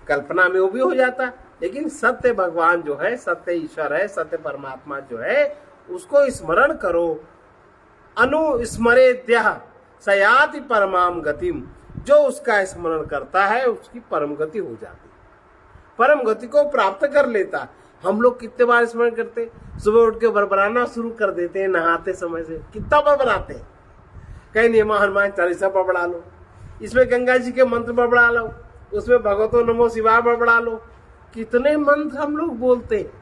कल्पना में वो भी हो जाता। लेकिन सत्य भगवान जो है, सत्य ईश्वर है, सत्य परमात्मा जो है, उसको स्मरण करो। अनुस्मरेद्यः सयाति परमाम गतिम। जो उसका स्मरण करता है उसकी परम गति हो जाती, परम गति को प्राप्त कर लेता। हम लोग कितने बार स्मरण करते? सुबह उठ के बरबराना शुरू कर देते हैं, नहाते समय से कितना बरबराते हैं। कहीं नियम हनुमान चालीसा बड़बड़ा लो, इसमें गंगा जी के मंत्र बड़बड़ा लो, उसमें भगवतो नमो शिवाय बड़बड़ा लो। कितने मंत्र हम लोग बोलते हैं,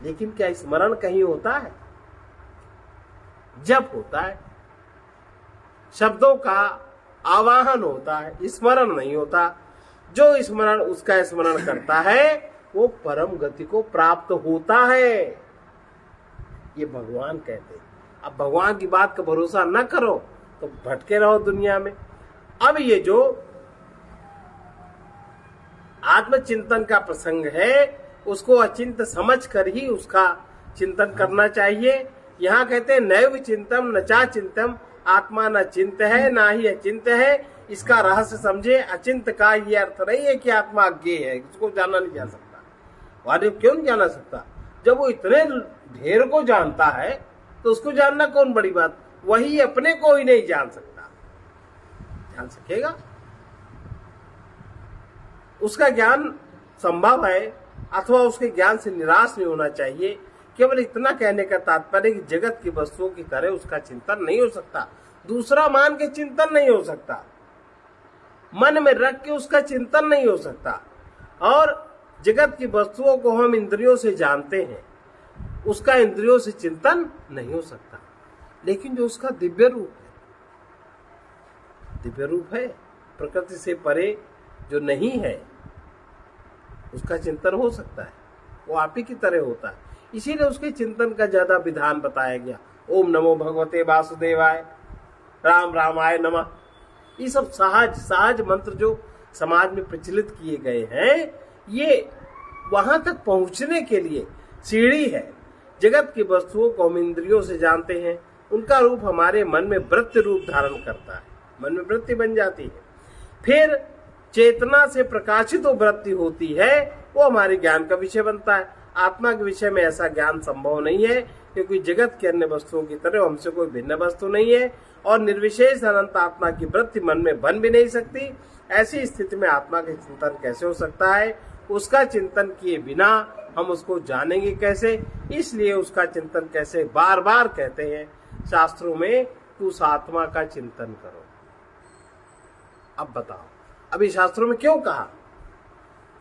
लेकिन क्या स्मरण कहीं होता है? जब होता है शब्दों का आवाहन होता है, स्मरण नहीं होता। जो स्मरण उसका स्मरण करता है वो परम गति को प्राप्त होता है, ये भगवान कहते हैं। अब भगवान की बात का भरोसा न करो तो भटके रहो दुनिया में। अब ये जो आत्मचिंतन का प्रसंग है उसको अचिंत समझ कर ही उसका चिंतन करना चाहिए। यहाँ कहते हैं नैव चिंतम न चा चिंतम, आत्मा न चिंत है ना ही अचिंत है। इसका रहस्य समझे। अचिंत का ये अर्थ नहीं है कि आत्मा अज्ञेय है, इसको जाना नहीं जा सकता। वादिव क्यों नहीं जाना सकता? जब वो इतने ढेर को जानता है तो उसको जानना कौन बड़ी बात? वही अपने को ही नहीं जान सकता, जान सकेगा? उसका ज्ञान संभव है अथवा उसके ज्ञान से निराश नहीं होना चाहिए। केवल इतना कहने का तात्पर्य कि जगत की वस्तुओं की तरह उसका चिंतन नहीं हो सकता, दूसरा मान के चिंतन नहीं हो सकता, मन में रख के उसका चिंतन नहीं हो सकता। और जगत की वस्तुओं को हम इंद्रियों से जानते हैं, उसका इंद्रियों से चिंतन नहीं हो सकता। लेकिन जो उसका दिव्य रूप है, प्रकृति से परे जो नहीं है, उसका चिंतन हो सकता है। वो आप ही की तरह होता है, इसीलिए उसके चिंतन का ज्यादा विधान बताया गया। ओम नमो भगवते वासुदेवाय, राम रामाय नमः। ये सब सहज मंत्र जो समाज में प्रचलित किए गए हैं, ये वहां तक पहुंचने के लिए सीढ़ी है। जगत की वस्तुओं को हम इंद्रियों से जानते हैं, उनका रूप हमारे मन में वृत्ति रूप धारण करता है, मन में वृत्ति बन जाती है। फिर चेतना से प्रकाशित वो वृत्ति होती है, वो हमारे ज्ञान का विषय बनता है। आत्मा के विषय में ऐसा ज्ञान संभव नहीं है, क्योंकि जगत के अन्य वस्तुओं की तरह हमसे कोई भिन्न वस्तु नहीं है और निर्विशेष अनंत आत्मा की वृत्ति मन में बन भी नहीं सकती। ऐसी स्थिति में आत्मा का चिंतन कैसे हो सकता है? उसका चिंतन किए बिना हम उसको जानेंगे कैसे? इसलिए उसका चिंतन कैसे बार बार कहते हैं शास्त्रों में कि उस आत्मा का चिंतन करो। अब बताओ, अभी शास्त्रों में क्यों कहा?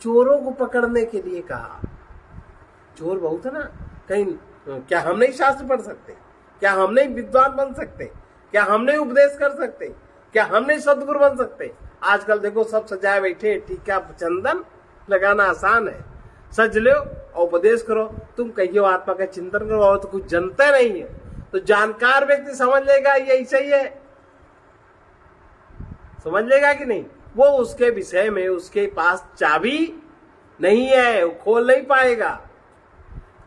चोरों को पकड़ने के लिए कहा। चोर बहुत है ना, कहीं क्या हम नहीं शास्त्र पढ़ सकते? क्या हम नहीं विद्वान बन सकते? क्या हम नहीं उपदेश कर सकते? क्या हम नहीं सदगुरु बन सकते? आजकल देखो सब सजाए बैठे, टीका चंदन लगाना आसान है, सज लो और उपदेश करो। तुम कहियो आत्मा का चिंतन करो और तो कुछ जानता नहीं है, तो जानकार व्यक्ति समझ लेगा ये ऐसा ही है, समझ लेगा कि नहीं? वो उसके विषय में उसके पास चाबी नहीं है, वो खोल नहीं पाएगा,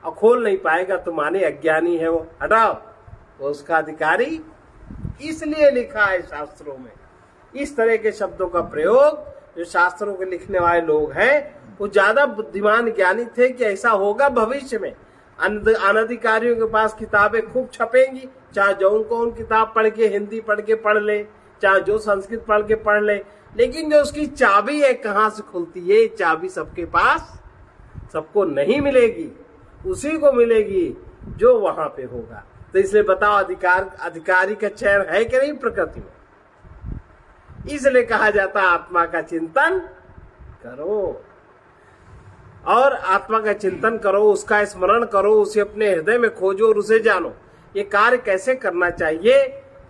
और खोल नहीं पाएगा तो माने अज्ञानी है वो, हटाओ, वो उसका अधिकारी। इसलिए लिखा है शास्त्रों में। इस तरह के शब्दों का प्रयोग जो शास्त्रों के लिखने वाले लोग हैं वो ज्यादा बुद्धिमान ज्ञानी थे कि ऐसा होगा भविष्य में। अनधिकारियों के पास किताबें खूब छपेंगी, चाहे जो उनको किताब पढ़ के हिंदी पढ़ के पढ़ ले, चाहे जो संस्कृत पढ़ के पढ़ ले, लेकिन जो उसकी चाबी है कहाँ से खुलती है, चाबी सबके पास सबको नहीं मिलेगी, उसी को मिलेगी जो वहां पे होगा। तो इसलिए बताओ अधिकारी का चयन है कि नहीं प्रकृति में? इसलिए कहा जाता आत्मा का चिंतन करो, और आत्मा का चिंतन करो, उसका स्मरण करो, उसे अपने हृदय में खोजो और उसे जानो। ये कार्य कैसे करना चाहिए?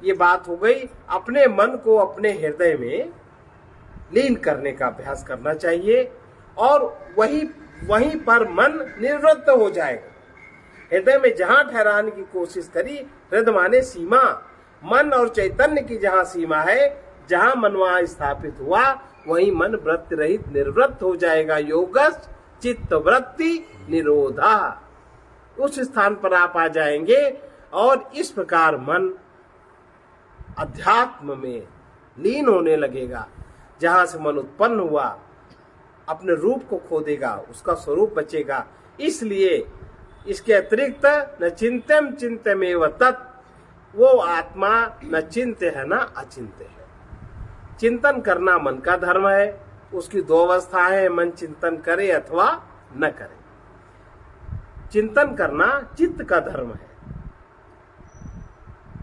ये बात हो गई। अपने मन को अपने हृदय में लीन करने का अभ्यास करना चाहिए, और वहीं पर मन निवृत्त हो जाएगा। हृदय में जहां ठहराने की कोशिश करी, हृदय माने सीमा, मन और चैतन्य की जहां सीमा है, जहां मन वहां स्थापित हुआ, वहीं मन वृत्ति रहित निर्वृत्त हो जाएगा। योगस् चित्त वृत्ति निरोधा, उस स्थान पर आप आ जाएंगे, और इस प्रकार मन अध्यात्म में लीन होने लगेगा। जहां से मन उत्पन्न हुआ अपने रूप को खो देगा, उसका स्वरूप बचेगा। इसलिए इसके अतिरिक्त न चिंतम चिंतमेव तत्, वो आत्मा न चिंत्य है न अचिंत्य है। चिंतन करना मन का धर्म है। उसकी दो अवस्था है, मन चिंतन करे अथवा न करे। चिंतन करना चित्त का धर्म है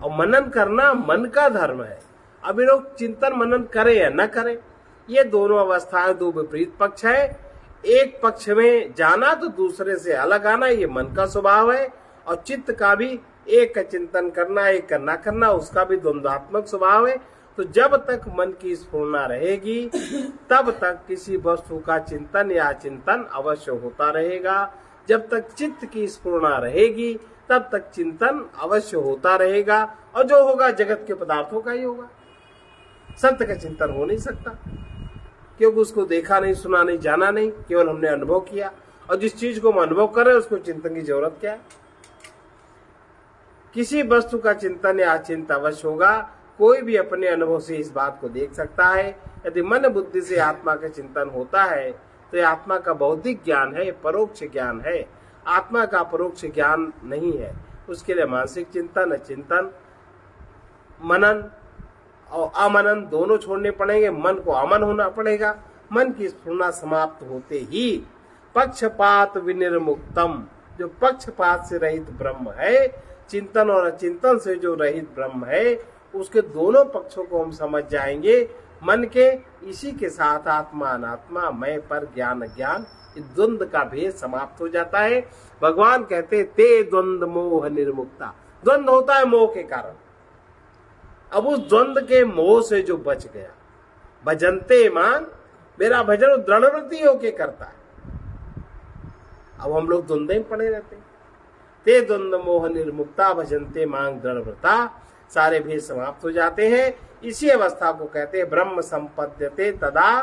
और मनन करना मन का धर्म है। अब ये लोग चिंतन मनन करे या न करे, ये दोनों अवस्थाएं दो विपरीत पक्ष है। एक पक्ष में जाना तो दूसरे से अलग आना, ये मन का स्वभाव है। और चित्त का भी एक का चिंतन करना, एक का न करना, उसका भी द्वंद्वात्मक स्वभाव है। तो जब तक मन की स्फुरना रहेगी तब तक किसी वस्तु का चिंतन या चिंतन अवश्य होता रहेगा। जब तक चित्त की स्फुरना रहेगी तब तक चिंतन अवश्य होता रहेगा, और जो होगा जगत के पदार्थों का ही होगा। सत्य का चिंतन हो नहीं सकता, क्योंकि उसको देखा नहीं, सुना नहीं, जाना नहीं, केवल हमने अनुभव किया। और जिस चीज को हम अनुभव कर रहे हैं उसको चिंतन की जरूरत क्या है? किसी वस्तु का चिंतन या चिंतन अवश्य होगा। कोई भी अपने अनुभव से इस बात को देख सकता है। यदि मन बुद्धि से आत्मा का चिंतन होता है तो यह आत्मा का बौद्धिक ज्ञान है, परोक्ष ज्ञान है। आत्मा का परोक्ष ज्ञान नहीं है। उसके लिए मानसिक चिंतन, चिंतन, मनन और अमनन दोनों छोड़ने पड़ेंगे। मन को अमन होना पड़ेगा। मन की स्फुरना समाप्त होते ही पक्षपात विनिर्मुक्तम, जो पक्षपात से रहित ब्रह्म है, चिंतन और अचिंतन से जो रहित ब्रह्म है, उसके दोनों पक्षों को हम समझ जाएंगे। मन के इसी के साथ आत्मा अनात्मा, मैं पर ज्ञान अज्ञान, द्वंद्व का भेद समाप्त हो जाता है। भगवान कहते ते द्वंद्व मोह निर्मुक्ता। द्वंद्व होता है मोह के कारण। अब उस द्वंद्व के मोह से जो बच गया, भजनते मान, मेरा भजन दृढ़वृत्ति होके करता है। अब हम लोग द्वंद्व में पड़े रहते हैं। ते द्वंद्व मोह निर्मुक्ता भजनते मांग दृढ़व्रता, सारे भेद समाप्त हो जाते हैं। इसी अवस्था को कहते हैं ब्रह्म संपद्यते तदा,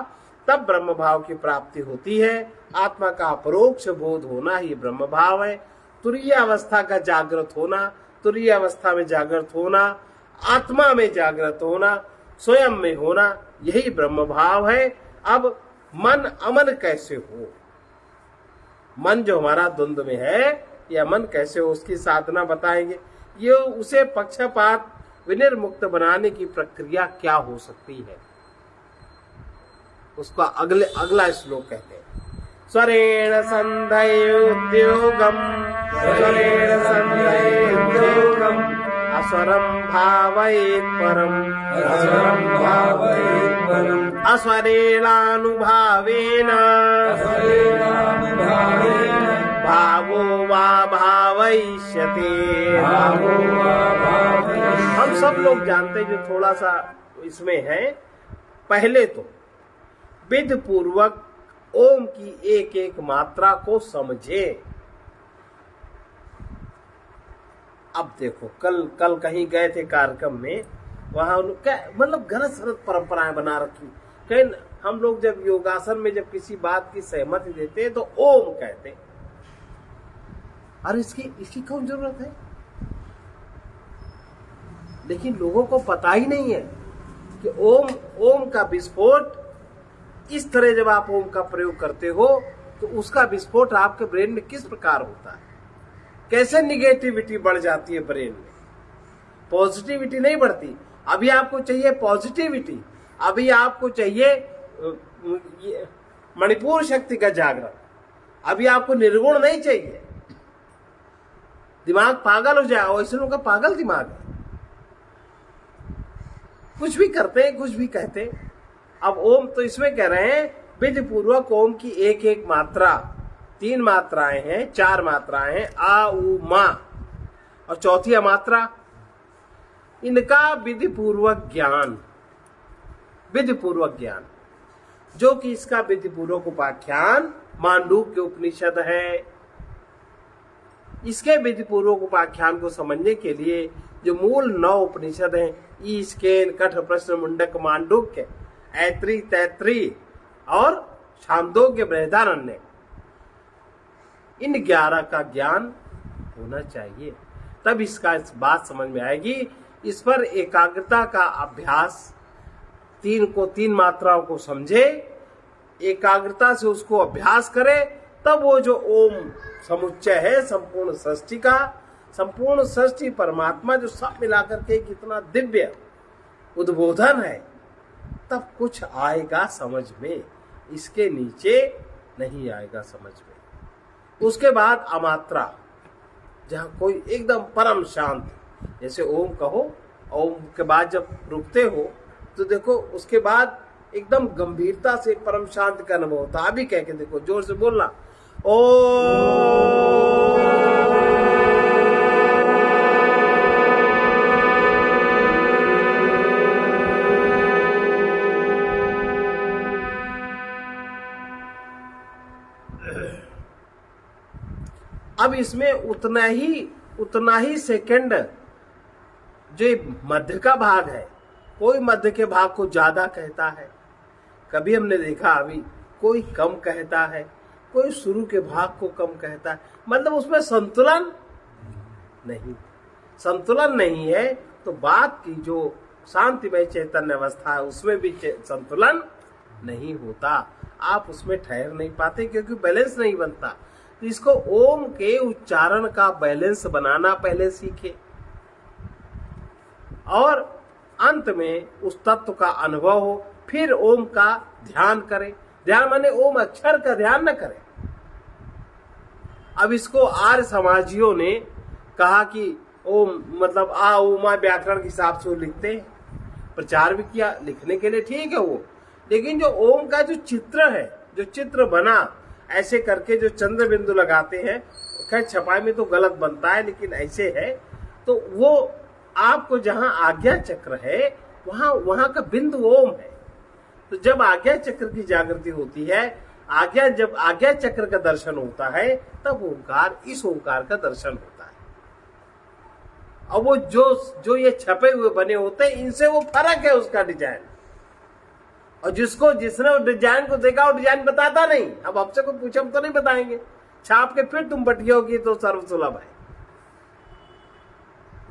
तब ब्रह्म भाव की प्राप्ति होती है। आत्मा का अपरोक्ष बोध होना ही ब्रह्म भाव है। तुरीय अवस्था का जागृत होना, तुरीय अवस्था में जागृत होना, आत्मा में जागृत होना, स्वयं में होना, यही ब्रह्म भाव है। अब मन अमन कैसे हो? मन जो हमारा द्वंद्व में है, यह मन कैसे हो, उसकी साधना बताएंगे। ये उसे पक्षपात विनिर्मुक्त बनाने की प्रक्रिया क्या हो सकती है? उसका अगला श्लोक कहते हैं, स्वरेण संधयोद्योगम स्वरेण संधयोद्योगम अस्वरम भावयेत् परम अस्वरेणानुभावेन भावो वा भावयिष्यते। हम सब लोग जानते हैं, जो थोड़ा सा इसमें है, पहले तो विधि पूर्वक ओम की एक एक मात्रा को समझे। अब देखो, कल कहीं गए थे कार्यक्रम में, वहां मतलब गलत सलत परंपराएं बना रखी। कहीं हम लोग जब योगासन में जब किसी बात की सहमति देते हैं तो ओम कहते हैं। अरे इसकी कौन जरूरत है? लेकिन लोगों को पता ही नहीं है कि ओम का विस्फोट, इस तरह जब आप ओम का प्रयोग करते हो तो उसका विस्फोट आपके ब्रेन में किस प्रकार होता है, कैसे निगेटिविटी बढ़ जाती है ब्रेन में, पॉजिटिविटी नहीं बढ़ती। अभी आपको चाहिए पॉजिटिविटी, अभी आपको चाहिए मणिपुर शक्ति का जागरण, अभी आपको निर्गुण नहीं चाहिए। दिमाग पागल हो जाए, वैसे लोगों का पागल दिमाग है, कुछ भी करते हैं, कुछ भी कहते हैं। अब ओम तो इसमें कह रहे हैं विधि पूर्वक ओम की एक एक मात्रा, 3 मात्राएं हैं, 4 मात्राएं हैं, आ उ मा, और चौथी अमात्रा, इनका विधि पूर्वक ज्ञान, विधि पूर्वक ज्ञान, जो कि इसका विधि पूर्वक उपाख्यान मांडूक्य उपनिषद है। इसके विधि पूर्वक उपाख्यान को समझने के लिए जो मूल 9 उपनिषद हैं, ईशकेन, कठ, प्रश्न, मुंडक, मांडूक्य, ऐत्री, तैत्री और छांदोग्य, बृहदारण्य, इन 11 का ज्ञान होना चाहिए, तब इसका इस बात समझ में आएगी। इस पर एकाग्रता का अभ्यास, 3 मात्राओं को समझे, एकाग्रता से उसको अभ्यास करे, तब वो जो ओम समुच्चय है संपूर्ण सृष्टि का, संपूर्ण सृष्टि परमात्मा जो सब मिलाकर के कितना दिव्य उद्बोधन है, तब कुछ आएगा समझ में, इसके नीचे नहीं आएगा समझ में। उसके बाद अमात्रा, जहां कोई एकदम परम शांत, जैसे ओम कहो, ओम के बाद जब रुकते हो तो देखो उसके बाद एकदम गंभीरता से परम शांत का अनुभव होता। अभी कह के देखो, जोर से बोलना, ओ। अब इसमें उतना ही सेकंड जो मध्य का भाग है, कोई मध्य के भाग को ज्यादा कहता है, कभी हमने देखा अभी कोई कम कहता है, कोई शुरू के भाग को कम कहता है, मतलब उसमें संतुलन नहीं है। तो बात की जो शांतिमय चैतन्य अवस्था है उसमें भी संतुलन नहीं होता, आप उसमें ठहर नहीं पाते, क्योंकि बैलेंस नहीं बनता। तो इसको ओम के उच्चारण का बैलेंस बनाना पहले सीखे, और अंत में उस तत्व का अनुभव हो, फिर ओम का ध्यान करें। ध्यान माने ओम अक्षर का ध्यान न करें। अब इसको आर्य समाजियों ने कहा कि ओम मतलब आ उमा व्याकरण के हिसाब से वो लिखते हैं, प्रचार भी किया, लिखने के लिए ठीक है वो, लेकिन जो ओम का जो चित्र है, जो चित्र बना ऐसे करके जो चंद्र बिंदु लगाते हैं, खैर छपाई में तो गलत बनता है, लेकिन ऐसे है, तो वो आपको जहां आज्ञा चक्र है वहां का बिंदु ओम है। तो जब आज्ञा चक्र की जागृति होती है, जब आज्ञा चक्र का दर्शन होता है, तब ओंकार, इस ओंकार का दर्शन होता है। और वो जो ये छपे हुए बने होते हैं, इनसे वो फर्क है उसका डिजाइन। और जिसने उस डिजाइन को देखा, वो डिजाइन बताता नहीं। अब आपसे कोई पूछे, हम तो नहीं बताएंगे, छाप के फिर तुम बटियोगी तो सर्वसुलभ है।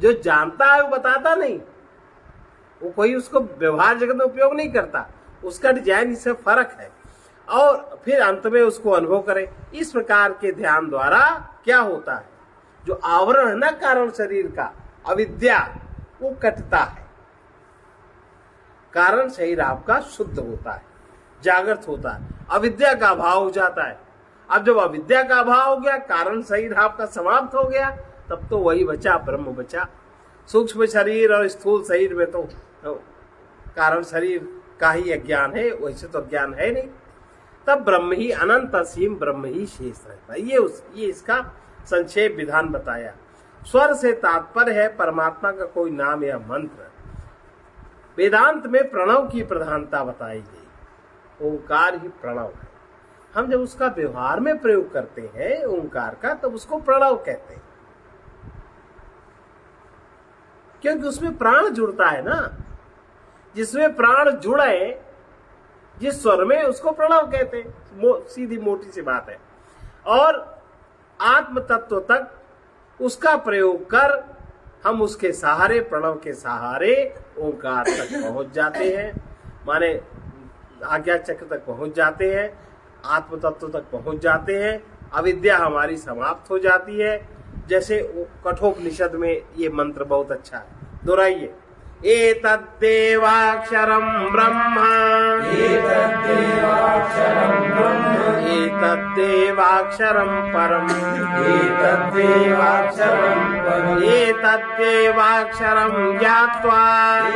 जो जानता है वो बताता नहीं, वो कोई उसको व्यवहार जगत में उपयोग नहीं करता, उसका डिजाइन इससे फर्क है। और फिर अंत में उसको अनुभव करे। इस प्रकार के ध्यान द्वारा क्या होता है, जो आवरण है ना कारण शरीर का, अविद्या, वो कटता है, कारण शरीर आपका शुद्ध होता है। जागृत होता है, अविद्या का अभाव हो जाता है। अब जब अविद्या का अभाव हो गया, कारण शरीर आपका समाप्त हो गया, तब तो वही बचा, ब्रह्म बचा। सूक्ष्म शरीर और स्थूल शरीर में तो कारण शरीर का ही अज्ञान है, वैसे तो ज्ञान है नहीं। तब ब्रह्म ही अनंत असीम, ब्रह्म ही शेष रहता है। ये इसका संक्षेप विधान बताया। स्वर से तात्पर्य है परमात्मा का कोई नाम या मंत्र। वेदांत में प्रणव की प्रधानता बताई गई। ओंकार ही प्रणव है। हम जब उसका व्यवहार में प्रयोग करते हैं ओंकार का, तब उसको प्रणव कहते हैं, क्योंकि उसमें प्राण जुड़ता है ना। जिसमें प्राण जुड़े, जिस स्वर में, उसको प्रणव कहते हैं। सीधी मोटी सी बात है। और आत्म तत्व तक उसका प्रयोग कर हम उसके सहारे, प्रणव के सहारे ओंकार तक पहुंच जाते हैं, माने आज्ञा चक्र तक पहुंच जाते हैं, आत्म तत्व तक पहुंच जाते हैं। अविद्या हमारी समाप्त हो जाती है। जैसे कठोपनिषद में ये मंत्र बहुत अच्छा है, दोहराइए। एतद्देवाक्षरं ब्रह्म, एतद्देवाक्षरं ब्रह्म, एतद्देवाक्षरं परम्, एतद्देवाक्षरं परम्, एतद्देवाक्षरं ज्ञात्वा,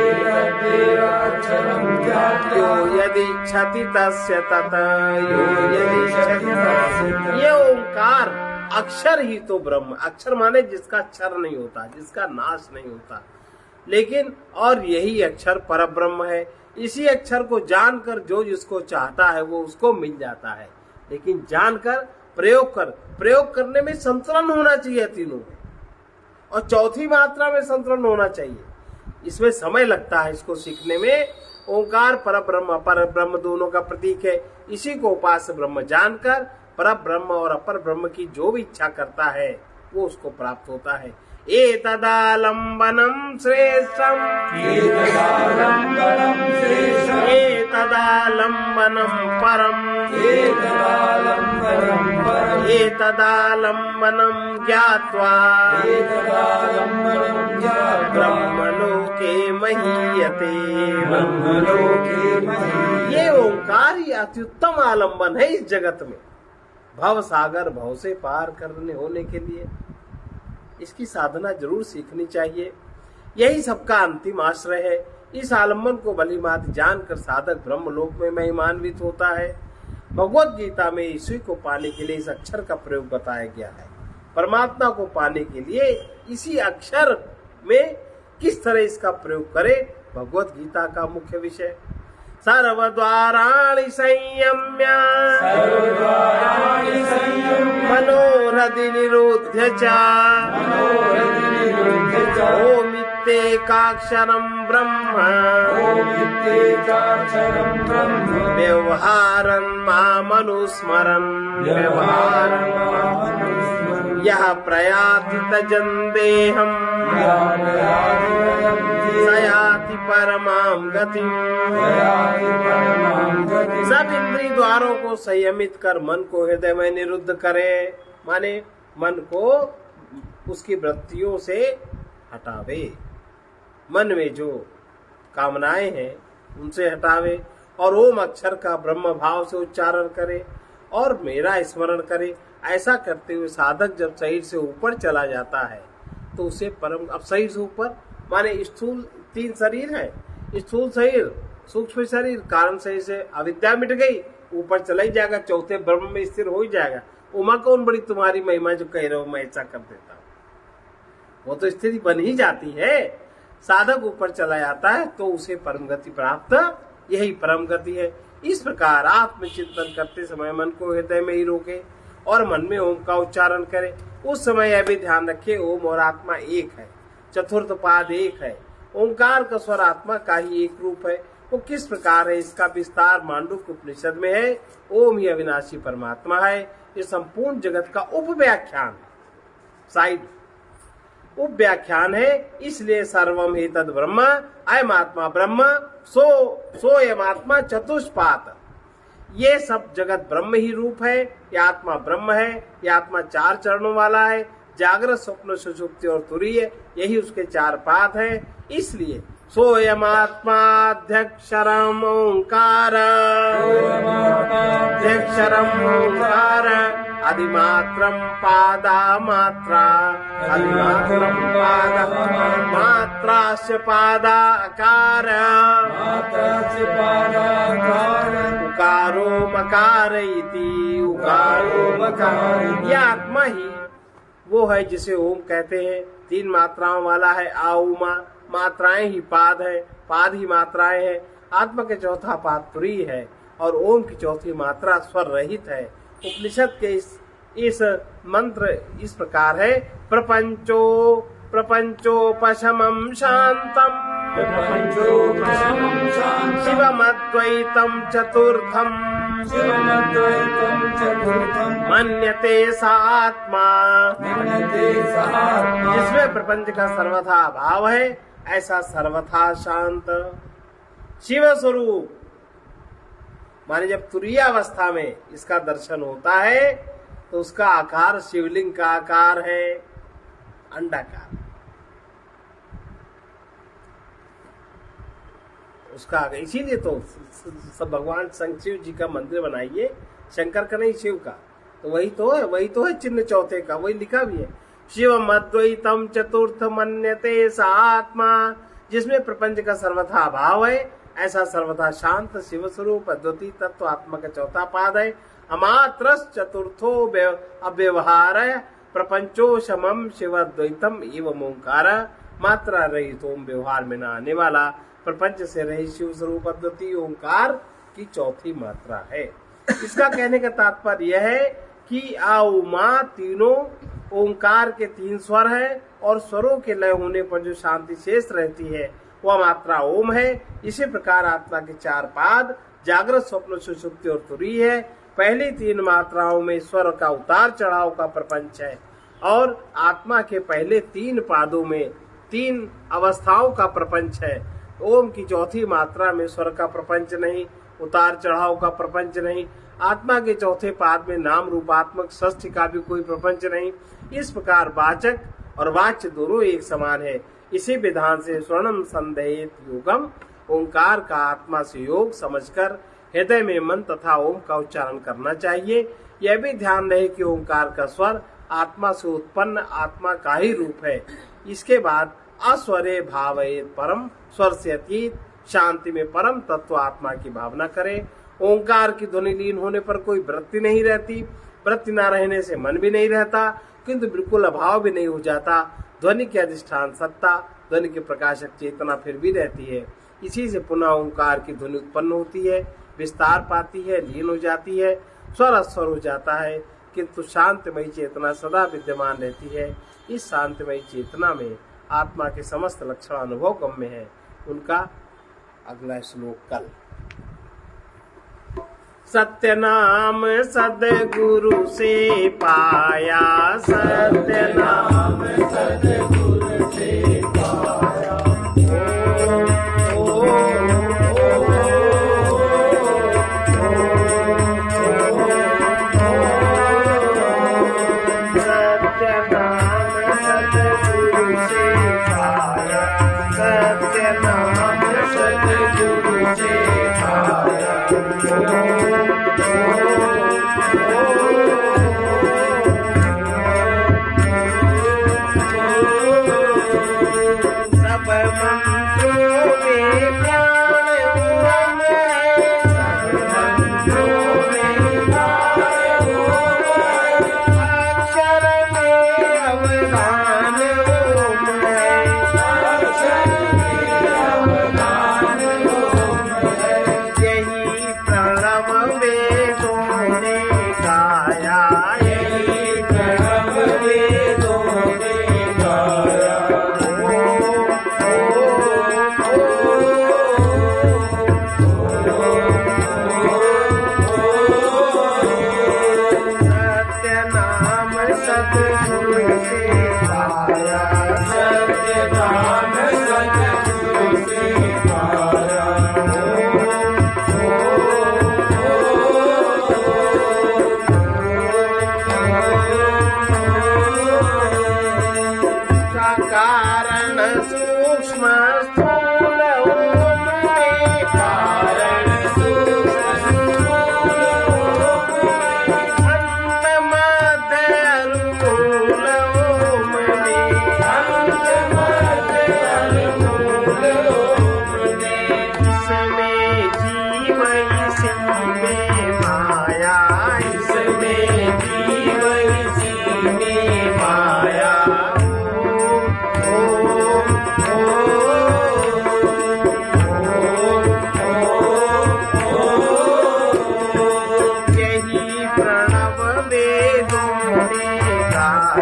एतद्देवाक्षरं ज्ञात्वा, यो यदिच्छति तस्य तत्, यो यदिच्छति तस्य। ये ओंकार अक्षर ही तो ब्रह्म। अक्षर माने जिसका क्षर नहीं होता, जिसका नाश नहीं होता, लेकिन और यही अक्षर परब्रह्म है। इसी अक्षर को जानकर जो जिसको चाहता है वो उसको मिल जाता है। लेकिन जानकर प्रयोग करने में संतुलन होना चाहिए तीनों में, और चौथी मात्रा में संतुलन होना चाहिए। इसमें समय लगता है इसको सीखने में। ओंकार परब्रह्म अपर ब्रह्म दोनों का प्रतीक है। इसी को उपास्य ब्रह्म जानकर परब्रह्म और अपर ब्रह्म की जो भी इच्छा करता है वो उसको प्राप्त होता है। एतदालम्बनं श्रेष्ठम्, एतदालम्बनं श्रेष्ठम्, एतदालम्बनं परम्, एतदालम्बनं परम्, एतदालम्बनं ज्ञात्वा, एतदालम्बनं ज्ञात्वा, ब्रह्मलोके महीयते, ब्रह्मलोके महीयते। ये ओंकार ही अत्युत्तम आलम्बन है इस जगत में, भव सागर, भव से पार करने होने के लिए। इसकी साधना जरूर सीखनी चाहिए। यही सबका अंतिम आश्रय है। इस आलम्बन को भलीभांति जानकर साधक ब्रह्मलोक में महिमान्वित होता है। भगवत गीता में ईश्वर को पाने के लिए इस अक्षर का प्रयोग बताया गया है। परमात्मा को पाने के लिए इसी अक्षर में किस तरह इसका प्रयोग करे, भगवत गीता का मुख्य विषय। सर्वद्वाराणि संयम्य, सर्वद्वाराणि संयम्य, मनोहृदि निरुध्य च, मनोहृदि निरुध्य च, ओमित्येकाक्षरं ब्रह्म, ओमित्येकाक्षरं ब्रह्म, व्यवहारन् मामनुस्मरन्, व्यवहारन् मामनुस्मरन्, यः प्रयाति तजन्देहम्, यः प्रयाति तजन्देहम्, स याति परमां गतिम्। सब इंद्रिय द्वारों को संयमित कर मन को हृदय में निरुद्ध करे, माने मन को उसकी वृत्तियों से हटावे, मन में जो कामनाएं हैं उनसे हटावे, और ओम अक्षर का ब्रह्म भाव से उच्चारण करे और मेरा स्मरण करे। ऐसा करते हुए साधक जब शरीर से ऊपर चला जाता है तो उसे परम, अब शरीर से ऊपर माने स्थूल 3 शरीर है, स्थूल शरीर, सूक्ष्म शरीर, कारण शरीर से अविद्या मिट गई, ऊपर चला ही जाएगा, चौथे ब्रह्म में स्थिर हो ही जाएगा। उमा कौन बड़ी तुम्हारी महिमा जो कह रहे हो मैं ऐसा कर देता हूँ, वो तो स्थिति बन ही जाती है। साधक ऊपर चला जाता है तो उसे परम गति प्राप्त, यही परम गति है। इस प्रकार आत्मचिंतन करते समय मन को हृदय में ही रोके और मन में ओम का उच्चारण करे। उस समय यह भी ध्यान रखे ओम और आत्मा एक है, चतुर्थ पाद एक है। ओंकार का स्वर आत्मा का ही एक रूप है। वो किस प्रकार है इसका विस्तार मांडुक्य उपनिषद में है। ओम ही अविनाशी परमात्मा है। ये संपूर्ण जगत का उपव्याख्यान, साइड उपव्याख्यान है। इसलिए सर्वम ही तद ब्रह्म, अयम आत्मा ब्रह्म, सोयम आत्मा चतुष्पात। ये सब जगत ब्रह्म ही रूप है। ये आत्मा ब्रह्म है। ये आत्मा 4 चरणों वाला है, जागृत, स्वप्न, सुषुप्ति और तुरीय, यही उसके 4 पाद हैं। इसलिए सोऽयमात्माध्यक्षरम् ओंकार, अध्यक्षरम् ओंकार, अधिमात्रं पादामात्रा, अधिमात्रं पादा मात्रास्य पादा अकार, उकारो मकार इति, उकारो मकार। यह आत्मा ही वो है जिसे ओम कहते हैं। 3 मात्राओं वाला है। आ उमा, मात्राएं ही पाद है, पाद ही मात्राएं है। आत्मा के चौथा पाद तुरी है और ओम की चौथी मात्रा स्वर रहित है। उपनिषद के इस मंत्र इस प्रकार है। प्रपंचोपशमं शांतम, शिवमद्वैतं चतुर्थम, मन्यते सा आत्मा, जिसमें प्रपंच का सर्वथा भाव है, ऐसा सर्वथा शांत शिव स्वरूप। माने जब तुरीय अवस्था में इसका दर्शन होता है तो उसका आकार शिवलिंग का आकार है, अंडाकार। उसका इसीलिए तो सब भगवान शिव जी का मंदिर बनाइए, शंकर का नहीं शिव का। तो वही तो है चिन्ह चौथे का, वही लिखा भी है। शिवम अद्वैतम चतुर्थ मन्यते सा आत्मा, जिसमें प्रपंच का सर्वथा भाव है, ऐसा सर्वथा शांत शिव स्वरूप अद्वितीय तत्व आत्मा का चौथा पाद है। अमात्रस चतुर्थो अव्यवहार, प्रपंचो समम शिवद्वैतम एवं ओंकार, मात्रा रहित ओम व्यवहार में न आने वाला प्रपंच से रहित शिव स्वरूप अद्वितीय ओंकार की चौथी मात्रा है। इसका कहने का तात्पर्य यह है कि आ उमा तीनों ओंकार के 3 स्वर है और स्वरों के लय होने पर जो शांति शेष रहती है वह मात्रा ओम है। इसी प्रकार आत्मा के 4 पाद जागृत, स्वप्न, सुषुप्ति और तुरी है। पहली 3 मात्राओं में स्वर का उतार चढ़ाव का प्रपंच है और आत्मा के पहले 3 पादों में 3 अवस्थाओं का प्रपंच है। ओम की चौथी मात्रा में स्वर का प्रपंच नहीं, उतार चढ़ाव का प्रपंच नहीं। आत्मा के चौथे पाद में नाम रूपात्मक षष्ठी का भी कोई प्रपंच नहीं। इस प्रकार वाचक और वाच्य दोनों एक समान है। इसी विधान से स्वर्णम संदेहित योगम, ओंकार का आत्मा से योग समझकर हृदय में मन तथा ओम का उच्चारण करना चाहिए। यह भी ध्यान रहे कि ओंकार का स्वर आत्मा से उत्पन्न आत्मा का ही रूप है। इसके बाद अस्वरे भावयेत परम, स्वर से अतीत शांति में परम तत्व आत्मा की भावना करें। ओंकार की ध्वनि लीन होने पर कोई वृत्ति नहीं रहती, वृत्ति न रहने से मन भी नहीं रहता, किंतु बिल्कुल अभाव भी नहीं हो जाता। ध्वनि के अधिष्ठान सत्ता, ध्वनि के प्रकाशक चेतना फिर भी रहती है। इसी से पुनः ओंकार की ध्वनि उत्पन्न होती है, विस्तार पाती है, लीन हो जाती है, स्वर अस्वर हो जाता है, किंतु शांतमयी चेतना सदा विद्यमान रहती है। इस शांतमयी चेतना में आत्मा के समस्त लक्षण अनुभव गम्य है। उनका अगला श्लोक कल। सत्य नाम सद्गुरु से पाया, सत्य नाम सद्गुरु से पाया। कारण सूक्ष्म स्थूल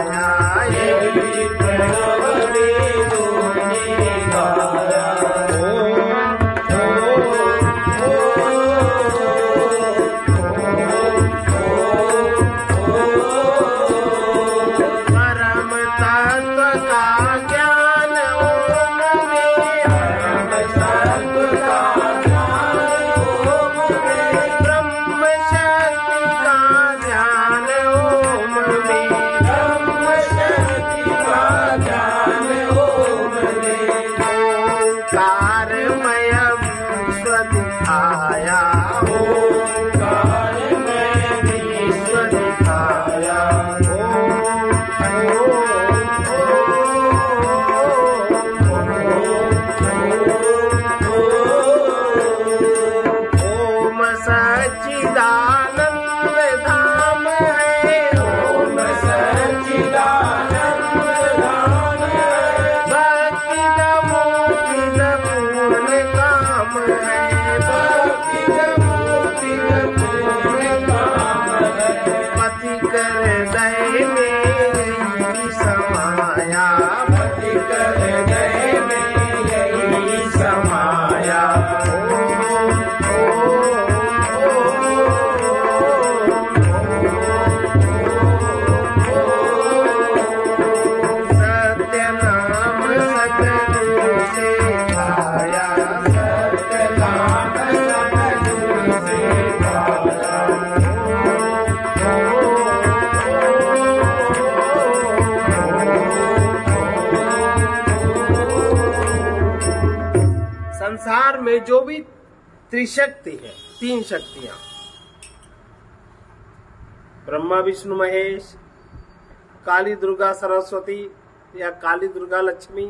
यही प्रणव वेदों गाया। परम तत्व का ज्ञान ओम में, परम तत्व का ज्ञान ओम में, ब्रह्म शक्ति का ज्ञान ओम में, ब्रह्म शक्ति का ज्ञान ओम में। ओंकारमय विश्व दिखाया, ओंकारमय विश्व दिखाया। ओम सच्चिदानंद धाम है, ओम सच्चिदानंद धाम है, भक्ति मुक्ति पूर्ण काम है, भक्ति मुक्ति पूर्ण काम है। पति कर दय में यही समाया, पति कर दय में यही समाया। सत्य नाम सतगुरु से पाया, सत्य नाम सतगुरु से पाया। संसार में जो भी त्रिशक्ति है, तीन शक्तियां, ब्रह्मा विष्णु महेश, काली दुर्गा सरस्वती या काली दुर्गा लक्ष्मी,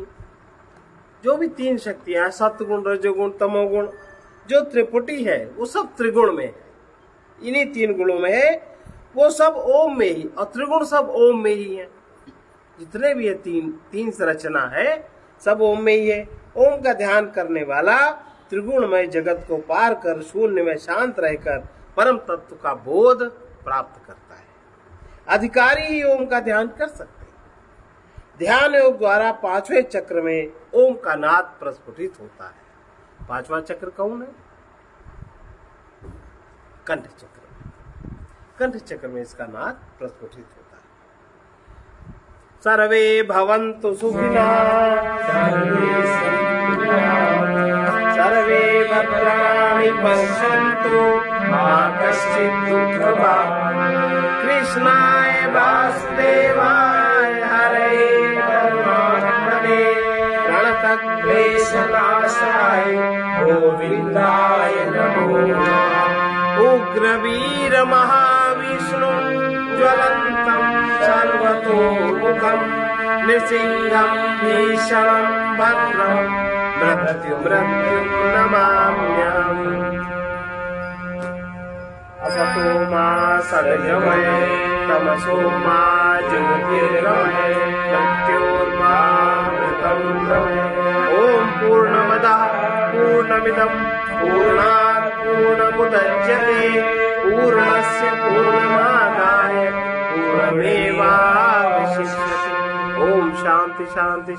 जो भी तीन शक्तियां हैं, सत्गुण रजोगुण तमोगुण, जो त्रिपुटी है वो सब त्रिगुण में है, इन्हीं तीन गुणों में है, वो सब ओम में ही, और त्रिगुण सब ओम में ही है। जितने भी ये तीन संरचना है सब ओम में ही है। ओम का ध्यान करने वाला त्रिगुणमय जगत को पार कर शून्य में शांत रहकर परम तत्व का बोध प्राप्त करता है। अधिकारी ही ओम का ध्यान कर सकते हैं। ध्यान योग द्वारा पांचवें चक्र में ओम का नाद प्रस्फुटित होता है। पांचवा चक्र कौन है? कंठ चक्र। कंठ चक्र में इसका नाद प्रस्फुटित होता है। सर्वे भवन्तु सुखिनः, सर्वे भद्राणि पश्यन्तु, मा कश्चित् दुःखभाग्। कृष्णाय वासुदेवाय हरे परमात्मने प्रणतक्लेशनाशाय गोविन्दाय नमो नमः। उग्रवीर महाविष्णु ज्वलन्तं सर्वतोमुखं नृसिंहं भीषणं भद्रं मृत्युं नमाम्यहम्। असतो मा सद्गमय तमसो मा ज्योतिर्गमय मृत्योर्मामृतं गमय। ॐ पूर्णमदः पूर्णमिदं पूर्णात् पूर्णमुदच्यते पूर्णस्य पूर्णमादाय पूर्णमेवावशिष्यते। ॐ शान्ति शान्ति।